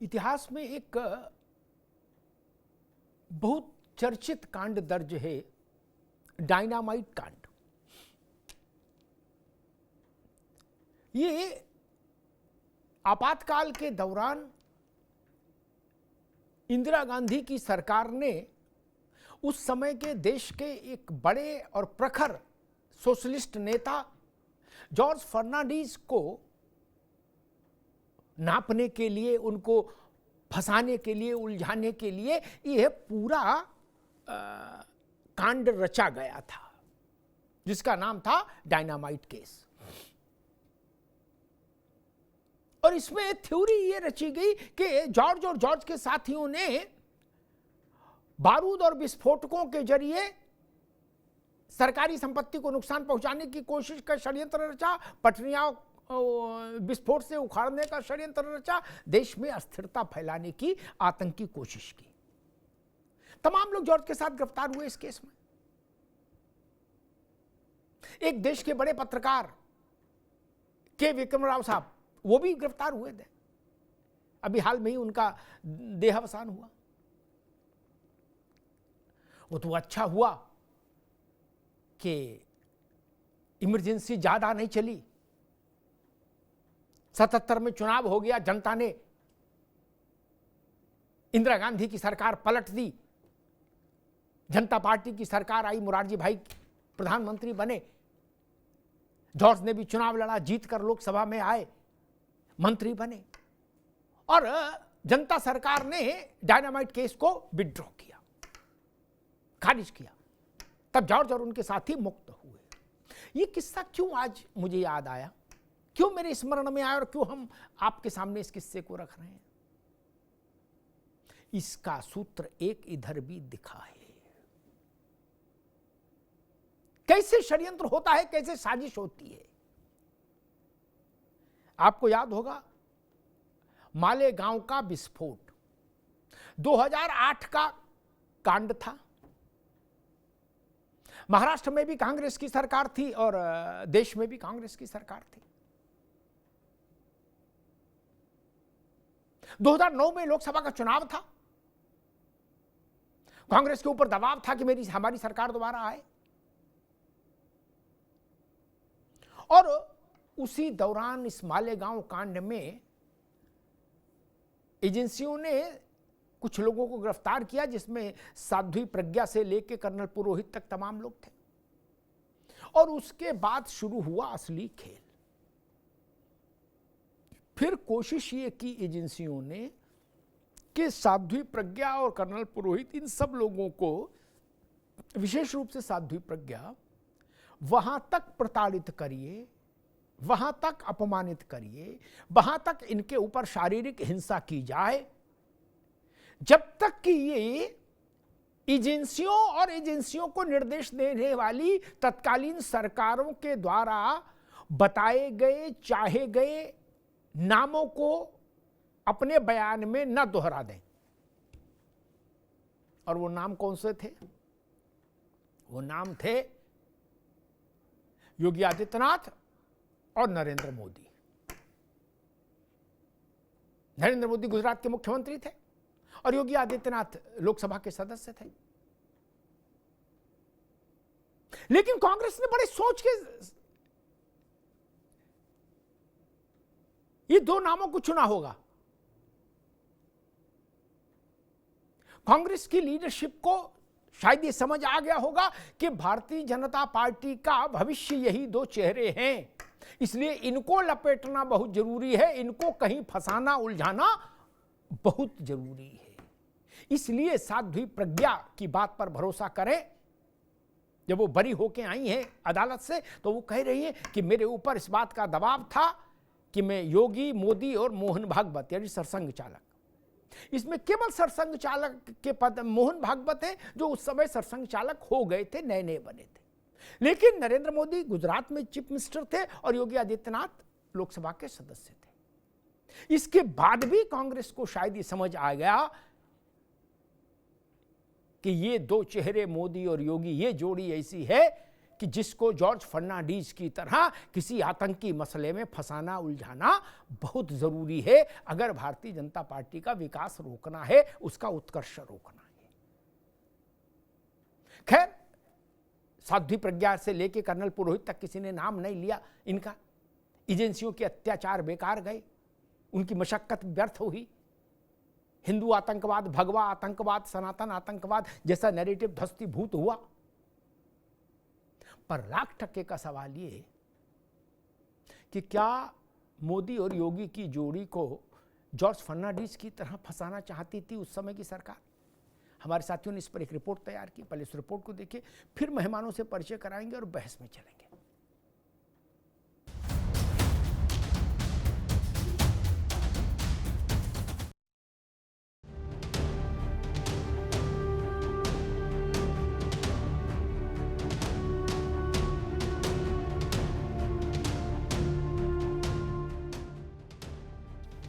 इतिहास में एक बहुत चर्चित कांड दर्ज है, डायनामाइट कांड। ये आपातकाल के दौरान इंदिरा गांधी की सरकार ने उस समय के देश के एक बड़े और प्रखर सोशलिस्ट नेता जॉर्ज फर्नांडीज को नापने के लिए, उनको फंसाने के लिए, उलझाने के लिए यह पूरा कांड रचा गया था, जिसका नाम था डायनामाइट केस। और इसमें थ्योरी ये रची गई कि जॉर्ज और जॉर्ज के साथियों ने बारूद और विस्फोटकों के जरिए सरकारी संपत्ति को नुकसान पहुंचाने की कोशिश का षड्यंत्र रचा, पटरियां विस्फोट से उखाड़ने का षड्यंत्र रचा, देश में अस्थिरता फैलाने की आतंकी कोशिश की। तमाम लोग जॉर्ज के साथ गिरफ्तार हुए इस केस में। एक देश के बड़े पत्रकार के विक्रम राव साहब, वो भी गिरफ्तार हुए थे। अभी हाल में ही उनका देहावसान हुआ। वो तो अच्छा हुआ कि इमरजेंसी ज्यादा नहीं चली। 77 में चुनाव हो गया, जनता ने इंदिरा गांधी की सरकार पलट दी, जनता पार्टी की सरकार आई, मोरारजी भाई प्रधानमंत्री बने, जॉर्ज ने भी चुनाव लड़ा, जीतकर लोकसभा में आए, मंत्री बने, और जनता सरकार ने डायनामाइट केस को विड्रॉ किया, खारिज किया। तब जॉर्ज और उनके साथी मुक्त हुए। ये किस्सा क्यों आज मुझे याद आया, क्यों मेरे स्मरण में आया और क्यों हम आपके सामने इस किस्से को रख रहे हैं? इसका सूत्र एक इधर भी दिखा है। कैसे षड्यंत्र होता है, कैसे साजिश होती है। आपको याद होगा मालेगांव का विस्फोट 2008 का कांड था। महाराष्ट्र में भी कांग्रेस की सरकार थी और देश में भी कांग्रेस की सरकार थी। 2009 में लोकसभा का चुनाव था। कांग्रेस के ऊपर दबाव था कि हमारी सरकार दोबारा आए, और उसी दौरान इस मालेगांव कांड में एजेंसियों ने कुछ लोगों को गिरफ्तार किया, जिसमें साध्वी प्रज्ञा से लेकर कर्नल पुरोहित तक तमाम लोग थे। और उसके बाद शुरू हुआ असली खेल। फिर कोशिश ये की एजेंसियों ने कि साध्वी प्रज्ञा और कर्नल पुरोहित, इन सब लोगों को, विशेष रूप से साध्वी प्रज्ञा, वहां तक प्रताड़ित करिए, वहां तक अपमानित करिए, वहां तक इनके ऊपर शारीरिक हिंसा की जाए, जब तक कि ये एजेंसियों और एजेंसियों को निर्देश देने वाली तत्कालीन सरकारों के द्वारा बताए गए, चाहे गए नामों को अपने बयान में न दोहरा दें। और वो नाम कौन से थे? वो नाम थे योगी आदित्यनाथ और नरेंद्र मोदी। नरेंद्र मोदी गुजरात के मुख्यमंत्री थे और योगी आदित्यनाथ लोकसभा के सदस्य थे। लेकिन कांग्रेस ने बड़े सोच के ये दो नामों को चुना होगा। कांग्रेस की लीडरशिप को शायद ये समझ आ गया होगा कि भारतीय जनता पार्टी का भविष्य यही दो चेहरे हैं, इसलिए इनको लपेटना बहुत जरूरी है, इनको कहीं फंसाना, उलझाना बहुत जरूरी है। इसलिए साध्वी प्रज्ञा की बात पर भरोसा करें। जब वो बरी होके आई हैं अदालत से, तो वो कह रही हैं कि मेरे ऊपर इस बात का दबाव था कि मैं योगी, मोदी और मोहन भागवत, यानी सरसंघ चालक, इसमें केवल सरसंघ चालक के पद मोहन भागवत हैं, जो उस समय सरसंघ चालक हो गए थे, नए नए बने थे। लेकिन नरेंद्र मोदी गुजरात में चीफ मिनिस्टर थे और योगी आदित्यनाथ लोकसभा के सदस्य थे। इसके बाद भी कांग्रेस को शायद ये समझ आ गया कि ये दो चेहरे मोदी और योगी, ये जोड़ी ऐसी है कि जिसको जॉर्ज फर्नांडीज की तरह किसी आतंकी मसले में फंसाना उलझाना बहुत जरूरी है अगर भारतीय जनता पार्टी का विकास रोकना है, उसका उत्कर्ष रोकना है। खैर, साध्वी प्रज्ञा से लेकर कर्नल पुरोहित तक किसी ने नाम नहीं लिया इनका। एजेंसियों के अत्याचार बेकार गए, उनकी मशक्कत व्यर्थ हुई। हिंदू आतंकवाद, भगवा आतंकवाद, सनातन आतंकवाद जैसा नैरेटिव ध्वस्तीभूत हुआ। पर लाख टक्के का सवाल ये कि क्या मोदी और योगी की जोड़ी को जॉर्ज फर्नांडीज की तरह फंसाना चाहती थी उस समय की सरकार? हमारे साथियों ने इस पर एक रिपोर्ट तैयार की। पहले इस रिपोर्ट को देखिए, फिर मेहमानों से परिचय कराएंगे और बहस में चलेंगे।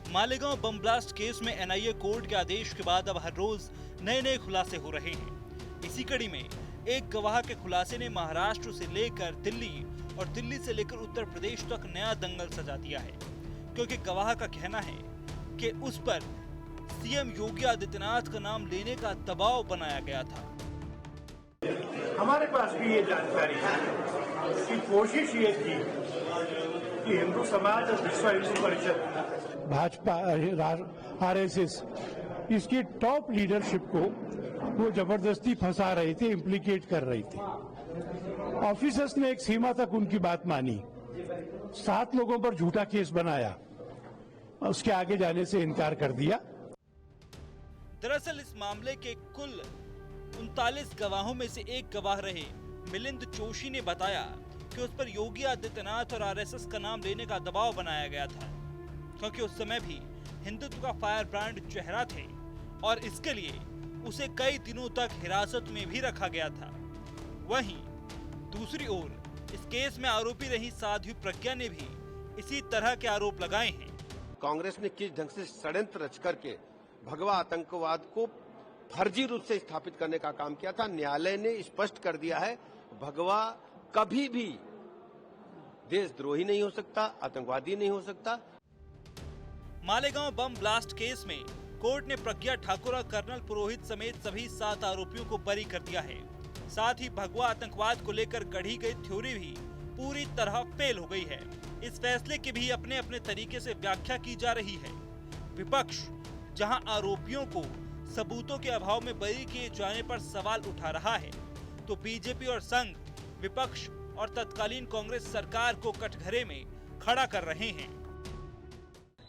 मालेगांव बम ब्लास्ट केस में एनआईए कोर्ट के आदेश के बाद अब हर रोज नए नए खुलासे हो रहे हैं। इसी कड़ी में एक गवाह के खुलासे ने महाराष्ट्र से लेकर दिल्ली और दिल्ली से लेकर उत्तर प्रदेश तक नया दंगल सजा दिया है, क्योंकि गवाह का कहना है कि उस पर सीएम योगी आदित्यनाथ का नाम लेने का दबाव बनाया गया था। हमारे पास भी ये जानकारी है कि कोशिश ये थी कि हिंदू समाज और विश्व हिंदू परिषद, भाजपा, आरएसएस, इसकी टॉप लीडरशिप को वो जबरदस्ती फंसा रहे थे, इम्प्लीकेट कर रहे थे। ऑफिसर्स ने एक सीमा तक उनकी बात मानी, 7 लोगों पर झूठा केस बनाया, उसके आगे जाने से इनकार कर दिया। दरअसल इस मामले के कुल 39 गवाहों में से एक गवाह रहे मिलिंद जोशी ने बताया कि उस पर योगी आदित्यनाथ और आरएसएस का नाम लेने का दबाव बनाया गया था, क्योंकि उस समय भी हिंदुत्व का फायर ब्रांड चेहरा थे और इसके लिए उसे कई दिनों तक हिरासत में भी रखा गया था। वहीं दूसरी ओर इस केस में आरोपी रही साध्वी प्रज्ञा ने भी इसी तरह के आरोप लगाए हैं। कांग्रेस ने किस ढंग से षड्यंत्र रच करके भगवा आतंकवाद को फर्जी रूप से स्थापित करने का काम किया था। न्यायालय ने स्पष्ट कर दिया है, भगवा कभी भी देशद्रोही नहीं हो सकता, आतंकवादी नहीं हो सकता। मालेगांव बम ब्लास्ट केस में कोर्ट ने प्रज्ञा ठाकुर और कर्नल पुरोहित समेत सभी 7 आरोपियों को बरी कर दिया है। साथ ही भगवा आतंकवाद को लेकर गढ़ी गई थ्योरी भी पूरी तरह फेल हो गई है। इस फैसले की भी अपने अपने तरीके से व्याख्या की जा रही है। विपक्ष जहां आरोपियों को सबूतों के अभाव में बरी किए जाने पर सवाल उठा रहा है, तो बीजेपी और संघ विपक्ष और तत्कालीन कांग्रेस सरकार को कटघरे में खड़ा कर रहे हैं।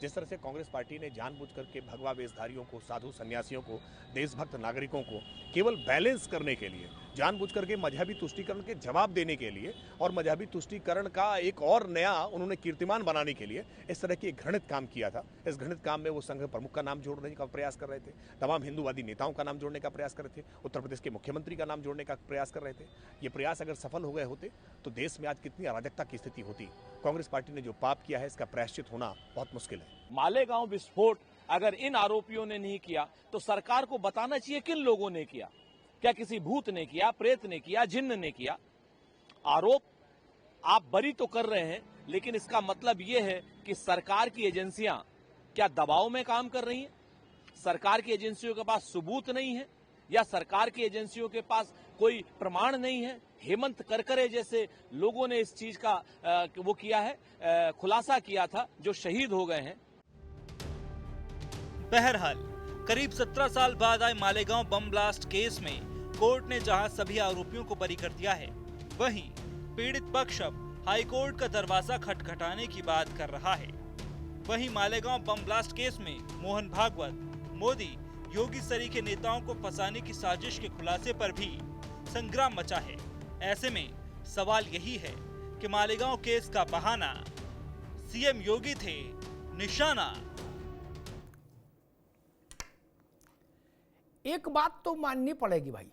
जिस तरह से कांग्रेस पार्टी ने जानबूझकर के भगवा वेशधारियों को, साधु सन्यासियों को, देशभक्त नागरिकों को केवल बैलेंस करने के लिए, जानबूझकर के मजहबी तुष्टीकरण के जवाब देने के लिए और मजहबी तुष्टीकरण का एक और नया उन्होंने कीर्तिमान बनाने के लिए इस तरह की एक घृणित काम किया था। इस घृणित काम में वो संघ प्रमुख का नाम जोड़ने का प्रयास कर रहे थे, तमाम हिंदूवादी नेताओं का नाम जोड़ने का प्रयास कर रहे थे, उत्तर प्रदेश के मुख्यमंत्री का नाम जोड़ने का प्रयास कर रहे थे। ये प्रयास अगर सफल हो गए होते तो देश में आज कितनी अराजकता की स्थिति होती। कांग्रेस पार्टी ने जो पाप किया है, इसका प्रायश्चित होना बहुत मुश्किल है। मालेगांव विस्फोट अगर इन आरोपियों ने नहीं किया तो सरकार को बताना चाहिए किन लोगों ने किया। क्या किसी भूत ने किया, प्रेत ने किया, जिन्न ने किया? आरोप आप बरी तो कर रहे हैं, लेकिन इसका मतलब यह है कि सरकार की एजेंसियां क्या दबाव में काम कर रही हैं? सरकार की एजेंसियों के पास सबूत नहीं है या सरकार की एजेंसियों के पास कोई प्रमाण नहीं है? हेमंत करकरे जैसे लोगों ने इस चीज का वो किया है, खुलासा किया था, जो शहीद हो गए हैं। बहरहाल करीब 17 साल बाद आए मालेगांव बम ब्लास्ट केस में कोर्ट ने जहां सभी आरोपियों को बरी कर दिया है, वहीं पीड़ित पक्ष अब हाईकोर्ट का दरवाजा खटखटाने की बात कर रहा है। वहीं मालेगांव बम ब्लास्ट केस में मोहन भागवत, मोदी, योगी सरीखे नेताओं को फंसाने की साजिश के खुलासे पर भी संग्राम मचा है। ऐसे में सवाल यही है कि मालेगांव केस का बहाना सीएम योगी थे, निशाना। एक बात तो माननी पड़ेगी भाई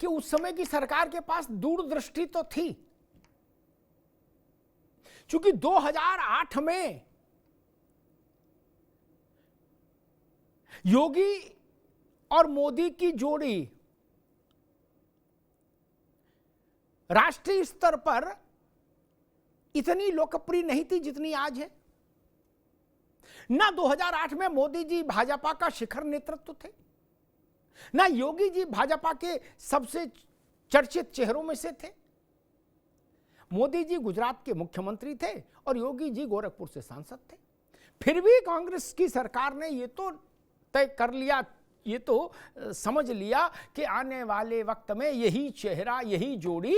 कि उस समय की सरकार के पास दूरदृष्टि तो थी, क्योंकि 2008 में योगी और मोदी की जोड़ी राष्ट्रीय स्तर पर इतनी लोकप्रिय नहीं थी जितनी आज है। ना 2008 में मोदी जी भाजपा का शिखर नेतृत्व थे, ना योगी जी भाजपा के सबसे चर्चित चेहरों में से थे। मोदी जी गुजरात के मुख्यमंत्री थे और योगी जी गोरखपुर से सांसद थे। फिर भी कांग्रेस की सरकार ने ये तो तय कर लिया, ये तो समझ लिया कि आने वाले वक्त में यही चेहरा, यही जोड़ी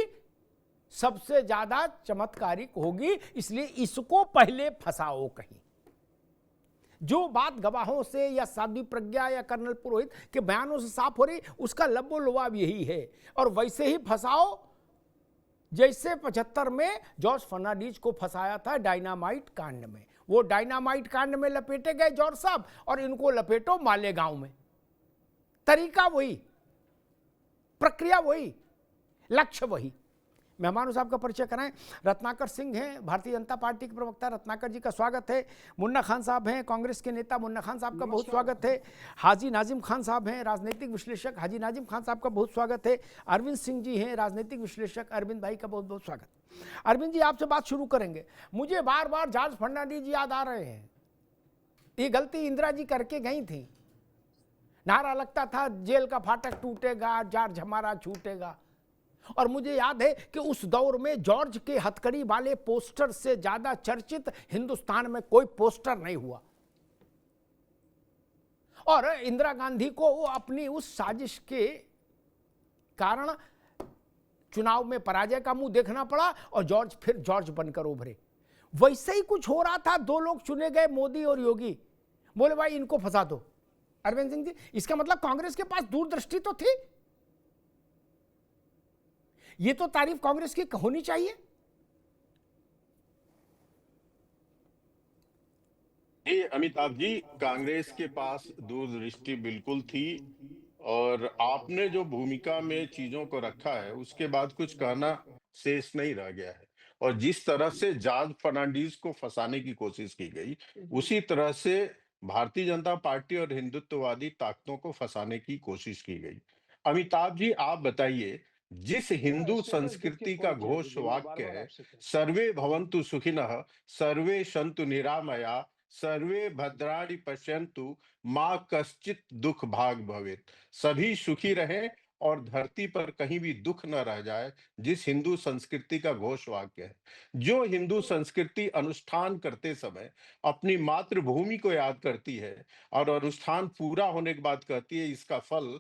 सबसे ज्यादा चमत्कारिक होगी, इसलिए इसको पहले फंसाओ कहीं। जो बात गवाहों से या साध्वी प्रज्ञा या कर्नल पुरोहित के बयानों से साफ हो रही, उसका लबो लुआब यही है। और वैसे ही फंसाओ जैसे 75 में जॉर्ज फर्नांडिस को फंसाया था डायनामाइट कांड में। वो डायनामाइट कांड में लपेटे गए जॉर्ज साहब, और इनको लपेटो मालेगांव में। तरीका वही, प्रक्रिया वही, लक्ष्य वही। मेहमानों साहब का परिचय कराएं। रत्नाकर सिंह हैं, भारतीय जनता पार्टी के प्रवक्ता। रत्नाकर जी का स्वागत है। मुन्ना खान साहब हैं, कांग्रेस के नेता। मुन्ना खान साहब का बहुत स्वागत है। हाजी नाजिम खान साहब हैं, राजनीतिक विश्लेषक। हाजी नाजिम खान साहब का बहुत स्वागत है। अरविंद सिंह जी हैं, राजनीतिक विश्लेषक। अरविंद भाई का बहुत बहुत स्वागत। अरविंद जी, आपसे बात शुरू करेंगे। मुझे बार बार जॉर्ज फर्नांडिस जी याद आ रहे हैं। ये गलती इंदिरा जी करके गई थी। नारा लगता था जेल का फाटक टूटेगा, जॉर्ज हमारा छूटेगा। और मुझे याद है कि उस दौर में जॉर्ज के हथकड़ी वाले पोस्टर से ज्यादा चर्चित हिंदुस्तान में कोई पोस्टर नहीं हुआ। और इंदिरा गांधी को वो अपनी उस साजिश के कारण चुनाव में पराजय का मुंह देखना पड़ा और जॉर्ज फिर जॉर्ज बनकर उभरे। वैसे ही कुछ हो रहा था। दो लोग चुने गए, मोदी और योगी। बोले भाई इनको फंसा दो। अरविंद सिंह जी, इसका मतलब कांग्रेस के पास दूरदृष्टि तो थी। ये तो तारीफ कांग्रेस की होनी चाहिए। जी अमिताभ जी, कांग्रेस के पास दूरदृष्टि बिल्कुल थी, और आपने जो भूमिका में चीजों को रखा है उसके बाद कुछ कहना शेष नहीं रह गया है। और जिस तरह से जॉर्ज फर्नांडिस को फंसाने की कोशिश की गई, उसी तरह से भारतीय जनता पार्टी और हिंदुत्ववादी ताकतों को फंसाने की कोशिश की गई। अमिताभ जी, आप बताइए, जिस हिंदू संस्कृति का घोष वाक्य है सर्वे भवन्तु सुखिनः, सर्वे सन्तु निरामया, सर्वे भद्राणि पश्यन्तु, माँ कश्चित दुख भाग भवेत्, सभी सुखी रहें और धरती पर कहीं भी दुख न रह जाए, जिस हिंदू संस्कृति का घोष वाक्य है। जो हिंदू संस्कृति अनुष्ठान करते समय अपनी मातृभूमि को याद करती है और अनुष्ठान पूरा होने के बाद कहती है इसका फल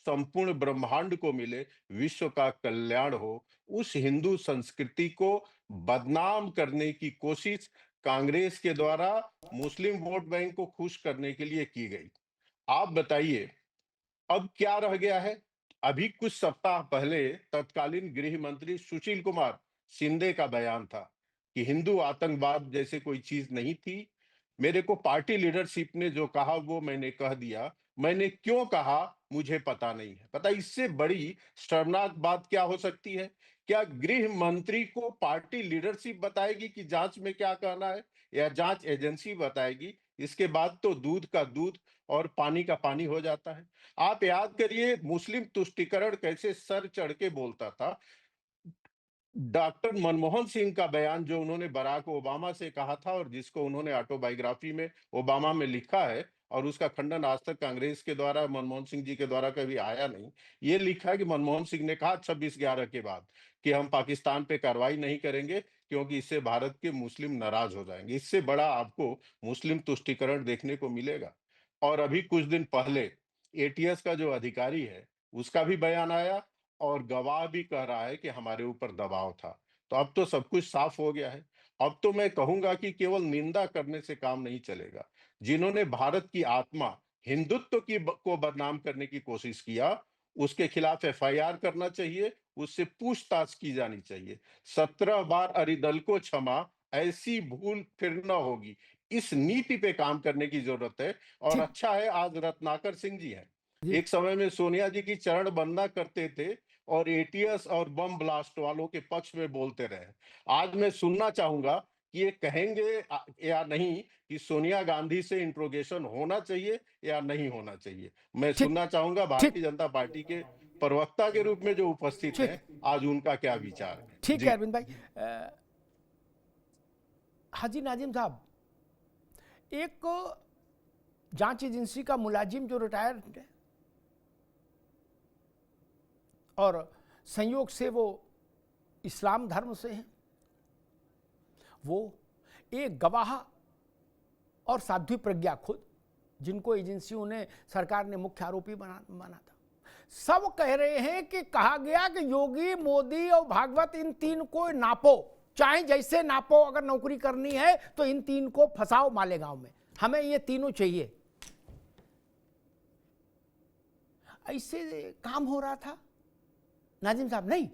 संपूर्ण ब्रह्मांड को मिले, विश्व का कल्याण हो, उस हिंदू संस्कृति को बदनाम करने की कोशिश कांग्रेस के द्वारा मुस्लिम वोट बैंक को खुश करने के लिए की गई। आप बताइए अब क्या रह गया है? अभी कुछ सप्ताह पहले तत्कालीन गृह मंत्री सुशील कुमार शिंदे का बयान था कि हिंदू आतंकवाद जैसे कोई चीज नहीं थी। मेरे को पार्टी लीडरशिप ने जो कहा वो मैंने कह दिया। मैंने क्यों कहा मुझे पता नहीं है। पता इससे बड़ी शर्मनाक बात क्या हो सकती है? क्या गृह मंत्री को पार्टी लीडरशिप बताएगी कि जांच में क्या कहना है, या जांच एजेंसी बताएगी? इसके बाद तो दूध का दूध और पानी का पानी हो जाता है। आप याद करिए मुस्लिम तुष्टीकरण कैसे सर चढ़ के बोलता था। डॉक्टर मनमोहन सिंह का बयान जो उन्होंने बराक ओबामा से कहा था और जिसको उन्होंने ऑटोबायोग्राफी में ओबामा में लिखा है, और उसका खंडन आज तक कांग्रेस के द्वारा मनमोहन सिंह जी के द्वारा कभी आया नहीं। ये लिखा है कि मनमोहन सिंह ने कहा 26/11 के बाद कि हम पाकिस्तान पे कार्रवाई नहीं करेंगे क्योंकि इससे भारत के मुस्लिम नाराज हो जाएंगे। इससे बड़ा आपको मुस्लिम तुष्टीकरण देखने को मिलेगा। और अभी कुछ दिन पहले एटीएस का जो अधिकारी है उसका भी बयान आया और गवाह भी कह रहा है कि हमारे ऊपर दबाव था। तो अब तो सब कुछ साफ हो गया है। अब तो मैं कहूंगा कि केवल निंदा करने से काम नहीं चलेगा। जिन्होंने भारत की आत्मा हिंदुत्व को बदनाम करने की कोशिश किया, उसके खिलाफ एफआईआर करना चाहिए, उससे पूछताछ की जानी चाहिए। 17 बार अरिदल को क्षमा, ऐसी भूल फिर न होगी। इस नीति पे काम करने की जरूरत है। और अच्छा है आज रत्नाकर सिंह जी हैं। एक समय में सोनिया जी की चरण वंदना करते थे और एटीएस और बम ब्लास्ट वालों के पक्ष में बोलते रहे। आज मैं सुनना चाहूंगा कि ये कहेंगे या नहीं कि सोनिया गांधी से इंट्रोगेशन होना चाहिए या नहीं होना चाहिए। मैं सुनना चाहूंगा भारतीय जनता पार्टी के प्रवक्ता के रूप में जो उपस्थित ठीक। हैं, आज उनका क्या विचार है? ठीक जी। है अरविंद भाई। हाजी नाजिम साहब, एक जांच एजेंसी का मुलाजिम जो रिटायर है और संयोग से वो इस्लाम धर्म से हैं, वो एक गवाह और साध्वी प्रज्ञा खुद, जिनको एजेंसियों ने, सरकार ने मुख्य आरोपी माना था, सब कह रहे हैं कि कहा गया कि योगी, मोदी और भागवत इन तीन को नापो, चाहे जैसे नापो, अगर नौकरी करनी है तो इन तीन को फंसाओ मालेगांव में, हमें ये तीनों चाहिए। ऐसे काम हो रहा था नाजिम साहब? नहीं,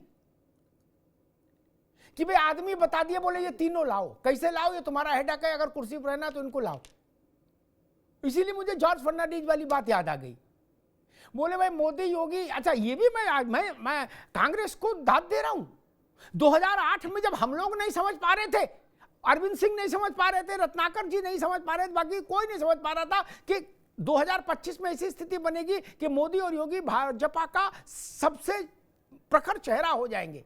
कि भाई आदमी बता दिए, बोले ये तीनों लाओ। कैसे लाओ? ये तुम्हारा हेडक है, अगर कुर्सी पर रहना तो इनको लाओ। इसीलिए मुझे जॉर्ज फर्नांडीज वाली बात याद आ गई। बोले भाई मोदी, योगी, अच्छा ये भी मैं कांग्रेस को दाद दे रहा हूं। 2008 में जब हम लोग नहीं समझ पा रहे थे, अरविंद सिंह नहीं समझ पा रहे थे, रत्नाकर जी नहीं समझ पा रहे थे, बाकी कोई नहीं समझ पा रहा था कि 2025 में ऐसी स्थिति बनेगी कि मोदी और योगी भाजपा का सबसे प्रखर चेहरा हो जाएंगे।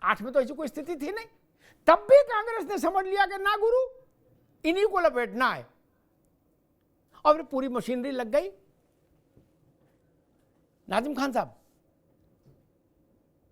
8 में तो ऐसी कोई स्थिति थी नहीं। तब भी कांग्रेस ने समझ लिया कि ना गुरु, इन्हीं को लपेटना है, और पूरी मशीनरी लग गई। नाजिम खान साहब।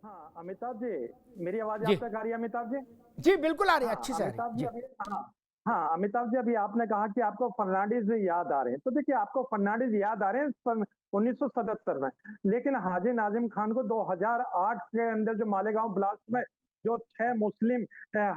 हाँ अमिताभ जी, मेरी आवाज जी। आप तक आ रही है अमिताभ जी? जी बिल्कुल आ रही है, अच्छी से आ रही अमिताभ है। जी जी। अभी हाँ अमिताभ जी, अभी आपने कहा कि आपको फर्नांडीज याद आ रहे हैं, तो देखिए आपको फर्नांडीज याद आ रहे हैं 1977 में, लेकिन हाजी नाजिम खान को 2008 के अंदर जो मालेगांव ब्लास्ट में जो 6 मुस्लिम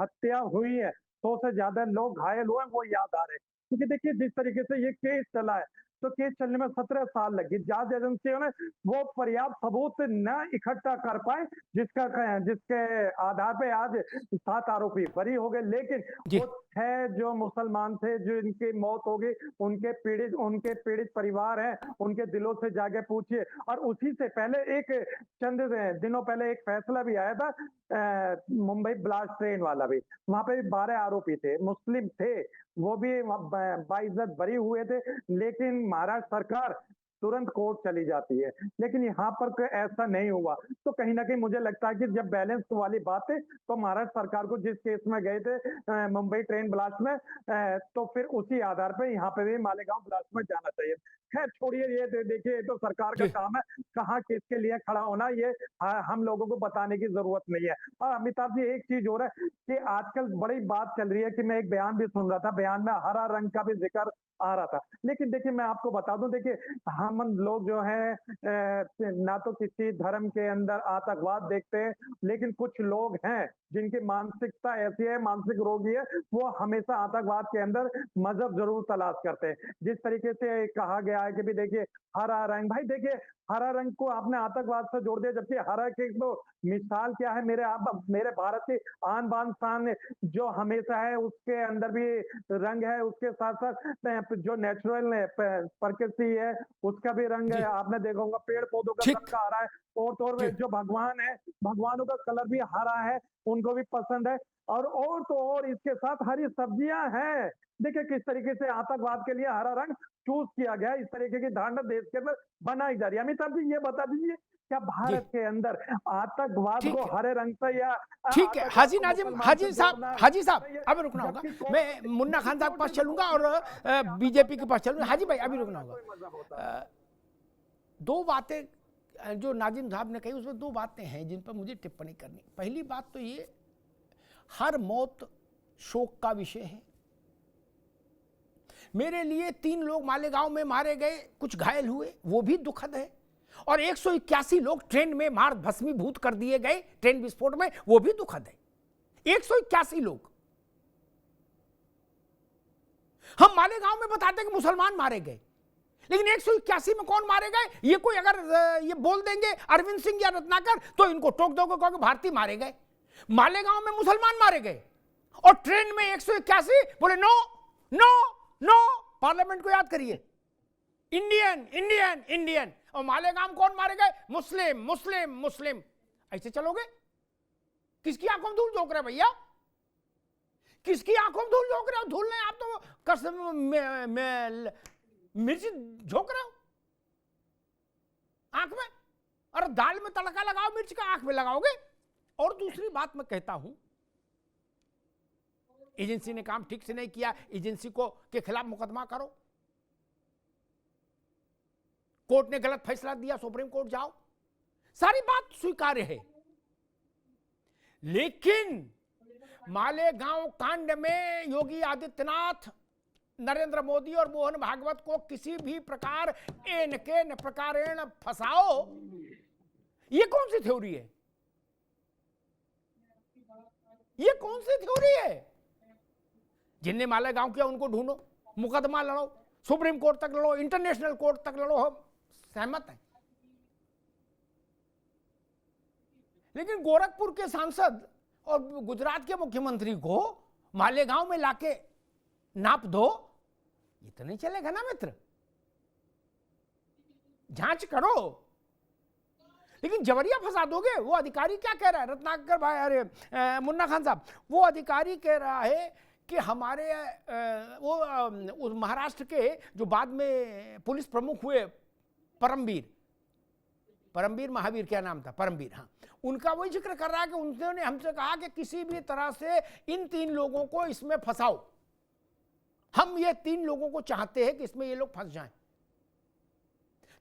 हत्या हुई है, 100 से ज्यादा लोग घायल हुए, वो याद आ रहे हैं। क्योंकि देखिए जिस तरीके से ये केस चला है, तो केस चलने में 17 साल लगी। जांच एजेंसियों ने वो पर्याप्त सबूत न इकट्ठा कर पाए जिसके आधार पे आज 7 आरोपी बरी हो गए। लेकिन जी। वो 6 जो मुसलमान थे जिनकी मौत हो गई, उनके पीड़ित परिवार हैं, उनके दिलों से जाके पूछिए। और उसी से पहले एक चंद दिनों पहले एक फैसला भी आया था मुंबई ब्लास्ट ट्रेन वाला भी, वहां पे भी 12 आरोपी थे, मुस्लिम थे, वो भी बाइज्जत बरी हुए थे। लेकिन महाराष्ट्र सरकार तुरंत कोर्ट चली जाती है, लेकिन यहाँ पर ऐसा नहीं हुआ। तो कहीं ना कहीं मुझे लगता है कि जब बैलेंस वाली बात है, तो महाराष्ट्र सरकार को जिस केस में गए थे मुंबई ट्रेन ब्लास्ट में, तो फिर उसी आधार पे यहाँ पे भी मालेगांव ब्लास्ट में जाना चाहिए। खैर छोड़िए, ये देखिए, ये तो सरकार का काम है कहाँ किसके लिए खड़ा होना, ये हम लोगों को बताने की जरूरत नहीं है। और अमिताभ जी, एक चीज हो रहा है कि आजकल बड़ी बात चल रही है कि मैं एक बयान भी सुन रहा था, बयान में हरा रंग का भी जिक्र आ रहा था। लेकिन देखिए मैं आपको बता दूं, देखिए हम लोग जो है ना तो किसी धर्म के अंदर आतंकवाद देखते हैं, लेकिन कुछ लोग हैं जिनकी मानसिकता ऐसी है, मानसिक रोगी है, वो हमेशा आतंकवाद के अंदर मजहब जरूर तलाश करते हैं। जिस तरीके से कहा गया है कि भी देखिए हरा रंग, भाई देखिए हरा रंग को आपने आतंकवाद से जोड़ दिया, जबकि हरा की तो मिसाल क्या है, मेरे भारत की आन बान शान जो हमेशा है, उसके अंदर भी रंग है, उसके साथ साथ जो नेचुरल प्रकृति है उसका भी रंग है। आपने देखा होगा पेड़ पौधों का रंग हरा है, और तो जो भगवान है, भगवानों का कलर भी हरा है, उनको भी पसंद है। और तो और इसके साथ हरी सब्जियां हैं। देखिए किस तरीके से आतंकवाद के लिए हरा रंग चूज किया गया, इस तरीके की धारणा देश के अंदर बनाई जा रही है। अमिताभ जी ये बता दीजिए, क्या भारत के अंदर आतंकवाद को हरे रंग से या ठीक है हाजी नाजिम, हाजी साहब अभी रुकना होगा। मैं मुन्ना खान साहब के पास चलूंगा और बीजेपी के पास चलूंगा। हाजी भाई अभी रुकना होगा। 2 बातें जो नाजिम साहब ने कही, उसमें 2 बातें हैं जिन पर मुझे टिप्पणी करनी। पहली बात तो ये, हर मौत शोक का विषय है। मेरे लिए 3 लोग मालेगांव में मारे गए, कुछ घायल हुए, वो भी दुखद है। और 181 लोग ट्रेन में मार भस्मीभूत कर दिए गए ट्रेन विस्फोट में, वो भी दुखद है। 181 लोग। हम मालेगांव में बताते कि मुसलमान मारे गए, लेकिन 181 में कौन मारे गए, ये कोई अगर ये बोल देंगे अरविंद सिंह या रत्नाकर, तो इनको टोक दोगे, कहोगे भारतीय मारे गए। मालेगांव में मुसलमान मारे गए और ट्रेन में 181, बोले नो नो नो, पार्लियामेंट को याद करिए, इंडियन इंडियन इंडियन। और मालेगांव कौन मारे गए, मुस्लिम मुस्लिम मुस्लिम। ऐसे चलोगे? किसकी आंखों में धूल झोंक रहे भैया, किसकी आंखों में धूल झोंक रहे हो? धूल नहीं, आप तो कसम मिर्ची झोंक रहे हो आंख में। और दाल में तड़का लगाओ, मिर्च का आंख में लगाओगे। और दूसरी बात मैं कहता हूं, एजेंसी ने काम ठीक से नहीं किया, एजेंसी को के खिलाफ मुकदमा करो। कोर्ट ने गलत फैसला दिया, सुप्रीम कोर्ट जाओ, सारी बात स्वीकार्य है। लेकिन मालेगांव कांड में योगी आदित्यनाथ, नरेंद्र मोदी और मोहन भागवत को किसी भी प्रकार एन के न प्रकारेण फंसाओ, ये कौन सी थ्योरी है? ये कौन सी थ्योरी है? जिनने मालेगांव किया उनको ढूंढो, मुकदमा लड़ो, सुप्रीम कोर्ट तक लड़ो, इंटरनेशनल कोर्ट तक लड़ो, हम सहमत हैं। लेकिन गोरखपुर के सांसद और गुजरात के मुख्यमंत्री को मालेगांव में लाके नाप दो, ये तो नहीं चलेगा ना मित्र। जांच करो। लेकिन जबरिया फंसा दोगे। वो अधिकारी क्या कह रहा है, रत्नाकर भाई, अरे मुन्ना खान साहब, वो अधिकारी कह रहा है कि हमारे वो महाराष्ट्र के जो बाद में पुलिस प्रमुख हुए, परमवीर महावीर, क्या नाम था, परमवीर, हाँ, उनका वही जिक्र कर रहा है कि उन्होंने हमसे कहा कि किसी भी तरह से इन 3 लोगों को इसमें फंसाओ। हम ये 3 लोगों को चाहते हैं कि इसमें ये लोग फंस जाएं।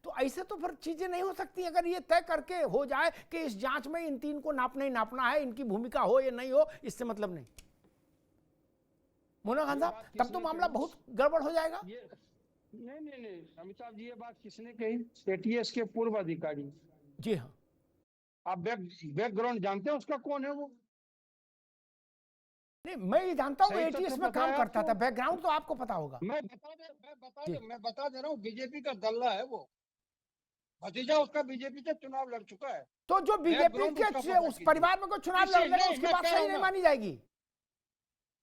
तो ऐसे तो फिर चीजें नहीं हो सकती। अगर ये तय करके हो जाए कि इस जांच में इन 3 को नापना ही नापना है, इनकी भूमिका हो या नहीं हो, इससे मतलब नहीं। मुन्ना खान साहब, तब तो मामला बहुत गड़बड़ हो जाएगा। नहीं, अमिताभ जी, ये बात किसने कही? एटीएस के पूर्व अधिकारी। जी हाँ। आप बैकग्राउंड जानते हैं उसका, कौन है वो? नहीं, मैं ये जानता हूँ एटीएस में काम करता था। बैकग्राउंड तो आपको पता होगा। मैं बता दे रहा हूँ, बीजेपी का दल्ला है वो। भतीजा उसका बीजेपी से चुनाव लड़ चुका है। तो जो बीजेपी के उस परिवार में कोई चुनाव लड़ेगा, उसकी बात सही नहीं मानी जाएगी।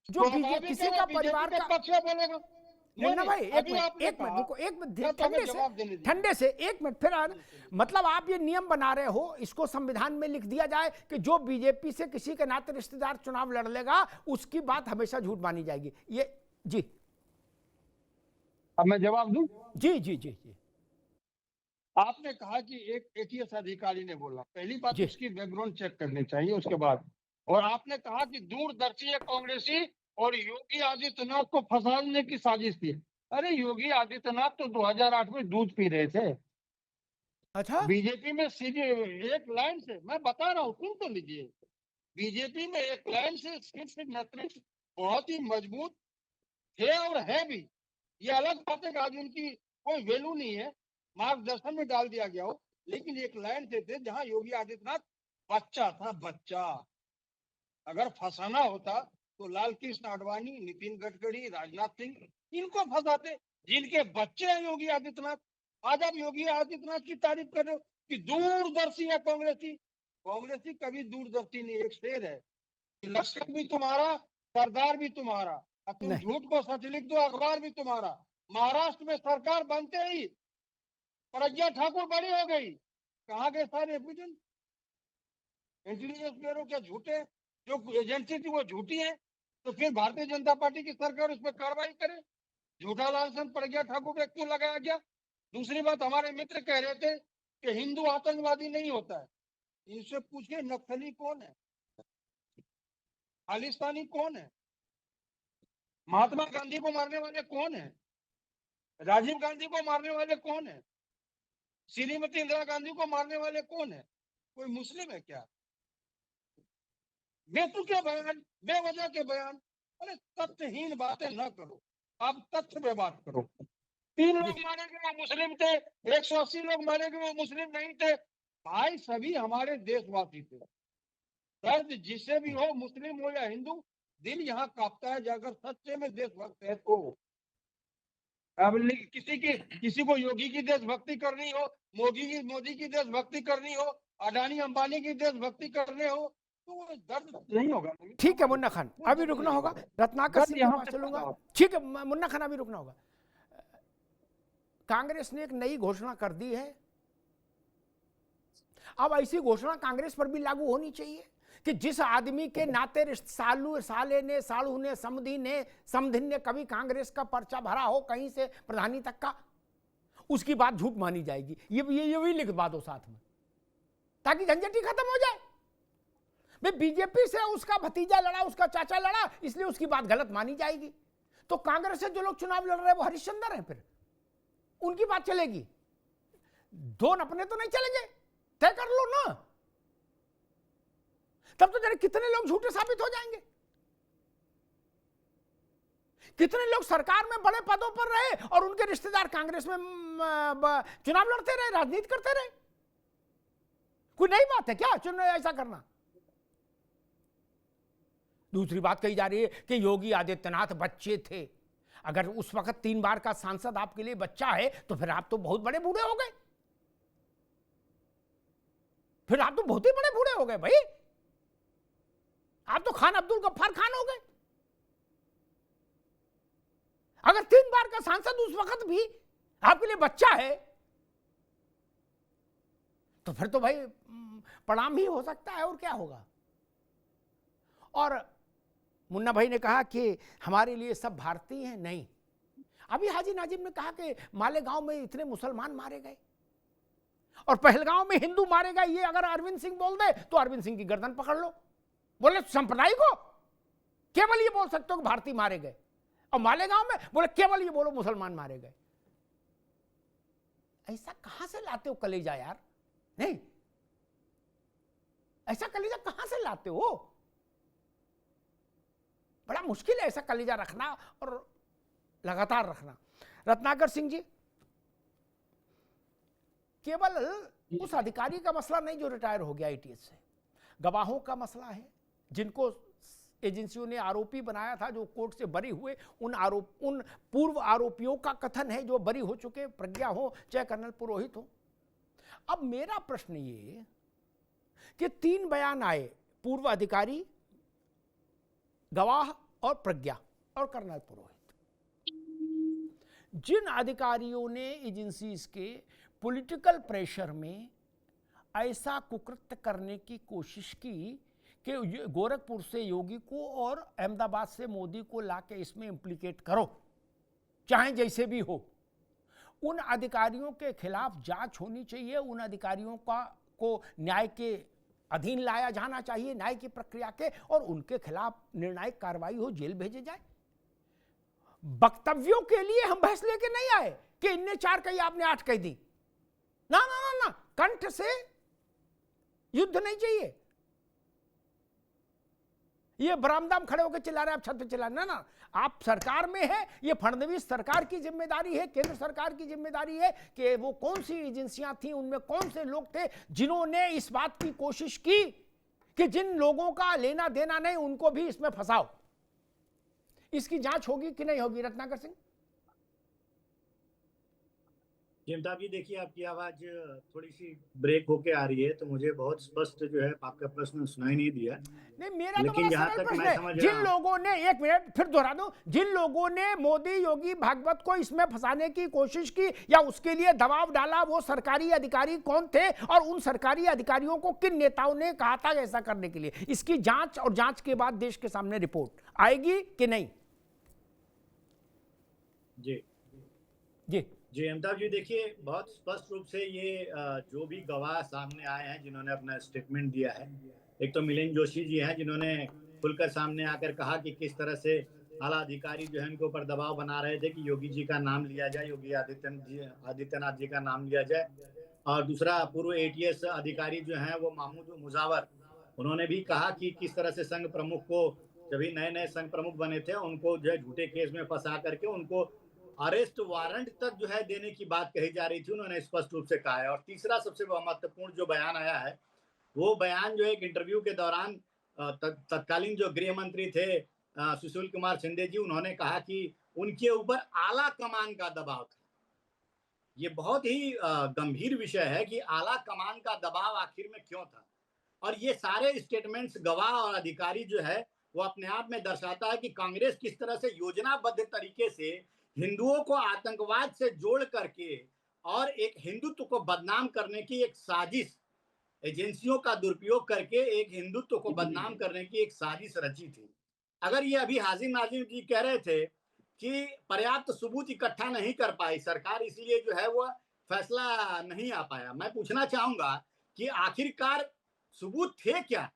जो बीजेपी किसी का परिवार का पक्ष बोलेगा। मुन्ना भाई, एक मिनट रुको, एक मिनट ठंडे से 1 मिनट फिर मतलब आप ये नियम बना रहे हो, इसको संविधान में लिख दिया जाए कि जो बीजेपी से किसी के नाते रिश्तेदार चुनाव लड़ लेगा, उसकी बात हमेशा झूठ मानी जाएगी। ये जी, अब मैं जवाब दूं? जी जी जी जी। आपने कहा कि एक एटीएस अधिकारी ने बोला, पहली बात उसकी बैकग्राउंड चेक करनी चाहिए उसके बाद। और आपने कहा कि दूरदर्शी है कांग्रेसी और योगी आदित्यनाथ को फंसाने की साजिश थी। अरे योगी आदित्यनाथ तो 2008 में दूध पी रहे थे। अच्छा, बीजेपी में सीधे एक लाइन से मैं बता रहा हूँ, सुन तो लीजिए। बीजेपी में एक लाइन से शीर्ष नेतृत्व बहुत ही मजबूत थे और है भी। ये अलग बात है कि आज उनकी कोई वैल्यू नहीं है, मार्गदर्शन में डाल दिया गया हो, लेकिन एक लाइन से थे जहां योगी आदित्यनाथ बच्चा था, बच्चा। अगर फंसाना होता तो लाल कृष्ण आडवाणी, नितिन गडकरी, राजनाथ सिंह, इनको फंसाते, जिनके बच्चे हैं योगी आदित्यनाथ। आज आप योगी आदित्यनाथ की तारीफ कर रहे हो कि दूरदर्शी है कांग्रेसी। कांग्रेसी कभी दूरदर्शी नहीं, एक शेर है, लश्कर भी तुम्हारा, सरदार भी तुम्हारा, तुम झूठ को सच लिख दो, अखबार भी तुम्हारा। महाराष्ट्र में सरकार बनते ही प्रज्ञा ठाकुर बड़ी हो गई, कहाँ गए सारे एविडेंस? इंटेलिजेंस ब्यूरो क्या झूठे, जो एजेंसी थी वो झूठी है, तो फिर भारतीय जनता पार्टी की सरकार उस पर कार्रवाई करे। झूठा लाइसेंस प्रज्ञा ठाकुर पे क्यों लगाया गया? दूसरी बात, हमारे मित्र कह रहे थे कि हिंदू आतंकवादी नहीं होता है। इनसे पूछिए नक्सली कौन है, खालिस्तानी कौन है, महात्मा गांधी को मारने वाले कौन है, राजीव गांधी को मारने वाले कौन है, श्रीमती इंदिरा गांधी को मारने वाले कौन है? कोई मुस्लिम है क्या? बेतुके बयान, बेवजह के बयान। अरे तथ्यहीन बातें न करो, आप तथ्य पे बात करो। 3 लोग मारे गए वो मुस्लिम थे, 180 लोग मारे गए वो मुस्लिम नहीं थे। भाई सभी हमारे देशवासी थे। दर्द जिसे भी हो, मुस्लिम हो या हिंदू, दिल यहाँ कांपता है अगर सच्चे में देशभक्त है तो। अब किसी को योगी की देशभक्ति करनी हो, मोदी की देशभक्ति करनी हो, अडानी अंबानी की देशभक्ति करने हो, तो दर्द नहीं होगा। ठीक है मुन्ना खान, अभी रुकना होगा, रत्नाकर सिंह के पास चलूंगा। ठीक है मुन्ना खान, अभी रुकना होगा। कांग्रेस ने एक नई घोषणा कर दी है। अब ऐसी घोषणा कांग्रेस पर भी लागू होनी चाहिए कि जिस आदमी के नाते साले ने, साड़ू ने, समधिन ने कभी कांग्रेस का पर्चा भरा हो कहीं से प्रधानी तक का, उसकी बात झूठ मानी जाएगी। ये भी लिख बा दो साथ में। ताकि झंझट ही खत्म हो जाए। भाई बीजेपी से उसका भतीजा लड़ा, उसका चाचा लड़ा, इसलिए उसकी बात गलत मानी जाएगी। तो कांग्रेस से जो लोग चुनाव लड़ रहे हैं वो हरिश्चंद्र हैं, फिर उनकी बात चलेगी। दोन अपने तो नहीं चलेंगे, तय कर लो ना। तब तो जरा कितने लोग झूठे साबित हो जाएंगे, कितने लोग सरकार में बड़े पदों पर रहे और उनके रिश्तेदार कांग्रेस में चुनाव लड़ते रहे, राजनीति करते रहे। कोई नई बात है क्या चुनाव ऐसा करना? दूसरी बात कही जा रही है कि योगी आदित्यनाथ बच्चे थे। अगर उस वक्त 3 बार का सांसद आपके लिए बच्चा है तो फिर आप तो बहुत बड़े बूढ़े हो गए, फिर आप तो बहुत ही बड़े बूढ़े हो गए भाई। आप तो खान अब्दुल गफ्फार खान हो गए। अगर 3 बार का सांसद उस वक्त भी आपके लिए बच्चा है तो फिर तो भाई प्रणाम ही हो सकता है, और क्या होगा। और मुन्ना भाई ने कहा कि हमारे लिए सब भारतीय हैं। नहीं, अभी हाजी नाजिम ने कहा कि मालेगांव में इतने मुसलमान मारे गए और पहलगांव में हिंदू मारे गए। ये अगर अरविंद सिंह बोल दे तो अरविंद सिंह की गर्दन पकड़ लो। बोले संप्रदाय को केवल ये बोल सकते हो कि भारतीय मारे गए, और मालेगांव में बोले केवल ये बोलो मुसलमान मारे गए। ऐसा कहां से लाते हो कलेजा यार? नहीं, ऐसा कलेजा कहां से लाते हो? बड़ा मुश्किल है ऐसा कलेजा रखना और लगातार रखना। रत्नाकर सिंह जी, केवल उस अधिकारी का मसला नहीं जो रिटायर हो गया ATS से, गवाहों का मसला है जिनको एजेंसियों ने आरोपी बनाया था, जो कोर्ट से बरी हुए। उन पूर्व आरोपियों का कथन है जो बरी हो चुके, प्रज्ञा हो चाहे कर्नल पुरोहित हो। अब मेरा प्रश्न ये कि 3 बयान आए, पूर्व अधिकारी, गवाह और प्रज्ञा और कर्नल पुरोहित। जिन अधिकारियों ने एजेंसीज के पॉलिटिकल प्रेशर में ऐसा कुकृत्य करने की कोशिश की कि गोरखपुर से योगी को और अहमदाबाद से मोदी को लाके इसमें इम्प्लीकेट करो, चाहे जैसे भी हो, उन अधिकारियों के खिलाफ जांच होनी चाहिए। उन अधिकारियों को न्याय के अधीन लाया जाना चाहिए, न्याय की प्रक्रिया के, और उनके खिलाफ निर्णायक कार्रवाई हो, जेल भेजे जाए। वक्तव्यों के लिए हम बहस लेके नहीं आए कि इनने 4 कही आपने 8 कह दी। ना ना ना ना, कंठ से युद्ध नहीं चाहिए। ये बरामदा में खड़े होकर चिल्ला रहे, आप छत पे चिल्ला रहे, ना, आप सरकार में है। ये फडणवीस सरकार की जिम्मेदारी है, केंद्र सरकार की जिम्मेदारी है कि वो कौन सी एजेंसियां थी, उनमें कौन से लोग थे जिन्होंने इस बात की कोशिश की कि जिन लोगों का लेना देना नहीं उनको भी इसमें फंसाओ। इसकी जांच होगी कि नहीं होगी? रत्नाकर सिंह जी, अमिताभ जी, देखिए आपकी आवाज थोड़ी सी ब्रेक होके आ रही है, तो मुझे बहुत स्पष्ट जो है आपका प्रश्न सुनाई नहीं दिया। नहीं, मेरा तो लेकिन बड़ा जहाँ सरल तक प्रश्न मैं है, समझ जिन रहा हूँ, लोगों ने, एक मिनट फिर दोहरा दूं, जिन लोगों ने मोदी, योगी, भागवत को इसमें फंसाने की कोशिश की या उसके लिए दबाव डाला, वो सरकारी अधिकारी कौन थे और उन सरकारी अधिकारियों को किन नेताओं ने कहा था ऐसा करने के लिए? इसकी जांच, और जांच के बाद देश के सामने रिपोर्ट आएगी कि नहीं? जी जी जी अमिताभ जी, देखिए बहुत स्पष्ट रूप से ये जो भी गवाह सामने आए हैं जिन्होंने अपना स्टेटमेंट दिया है, एक तो मिलिंद जोशी जी हैं जिन्होंने खुलकर सामने आकर कहा कि किस तरह से आला अधिकारी जो है उनके ऊपर दबाव बना रहे थे कि योगी जी का नाम लिया जाए, योगी आदित्यनाथ जी का नाम लिया जाए। और दूसरा, पूर्व ATS अधिकारी जो हैं वो महमूद मुजावर, उन्होंने भी कहा कि किस तरह से संघ प्रमुख को, जब नए नए संघ प्रमुख बने थे, उनको जो है झूठे केस में फंसा करके उनको अरेस्ट वारंट तक जो है देने की बात कही जा रही थी, उन्होंने स्पष्ट रूप से कहा है। और तीसरा सबसे महत्वपूर्ण जो बयान आया है, वो बयान जो एक इंटरव्यू के दौरान तत्कालीन जो गृह मंत्री थे सुशील कुमार शिंदे जी, उन्होंने कहा कि उनके ऊपर आला कमान का दबाव था। ये बहुत ही गंभीर विषय है कि आला कमान का दबाव आखिर में क्यों था। और ये सारे स्टेटमेंट्स गवाह और अधिकारी जो है वो अपने आप में दर्शाता है कि कांग्रेस किस तरह से योजनाबद्ध तरीके से हिंदुओं को आतंकवाद से जोड़ करके और एक हिंदुत्व को बदनाम करने की एक साजिश, एजेंसियों का दुरुपयोग करके एक हिंदुत्व को बदनाम करने की एक साजिश रची थी। अगर ये अभी हाजिर नाजिम जी कह रहे थे कि पर्याप्त सबूत इकट्ठा नहीं कर पाई सरकार, इसलिए जो है वो फैसला नहीं आ पाया, मैं पूछना चाहूंगा कि आखिरकार सबूत थे क्या,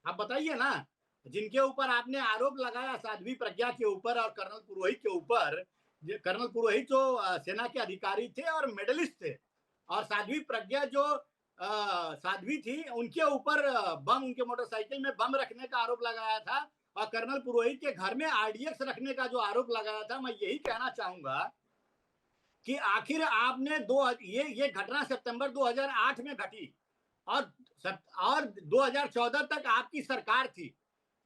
आप बताइए ना। जिनके ऊपर आपने आरोप लगाया साध्वी प्रज्ञा के ऊपर और कर्नल पुरोहित के ऊपर, कर्नल पुरोहित जो सेना के अधिकारी थे और मेडलिस्ट थे, और साध्वी प्रज्ञा जो साध्वी थी, उनके ऊपर बम, उनके मोटरसाइकिल में बम रखने का आरोप लगाया था, और कर्नल पुरोहित के घर में आरडीएक्स रखने का जो आरोप लगाया था। मैं यही कहना चाहूंगा कि आखिर आपने ये घटना सितंबर 2008 में घटी, और 2014 तक आपकी सरकार थी।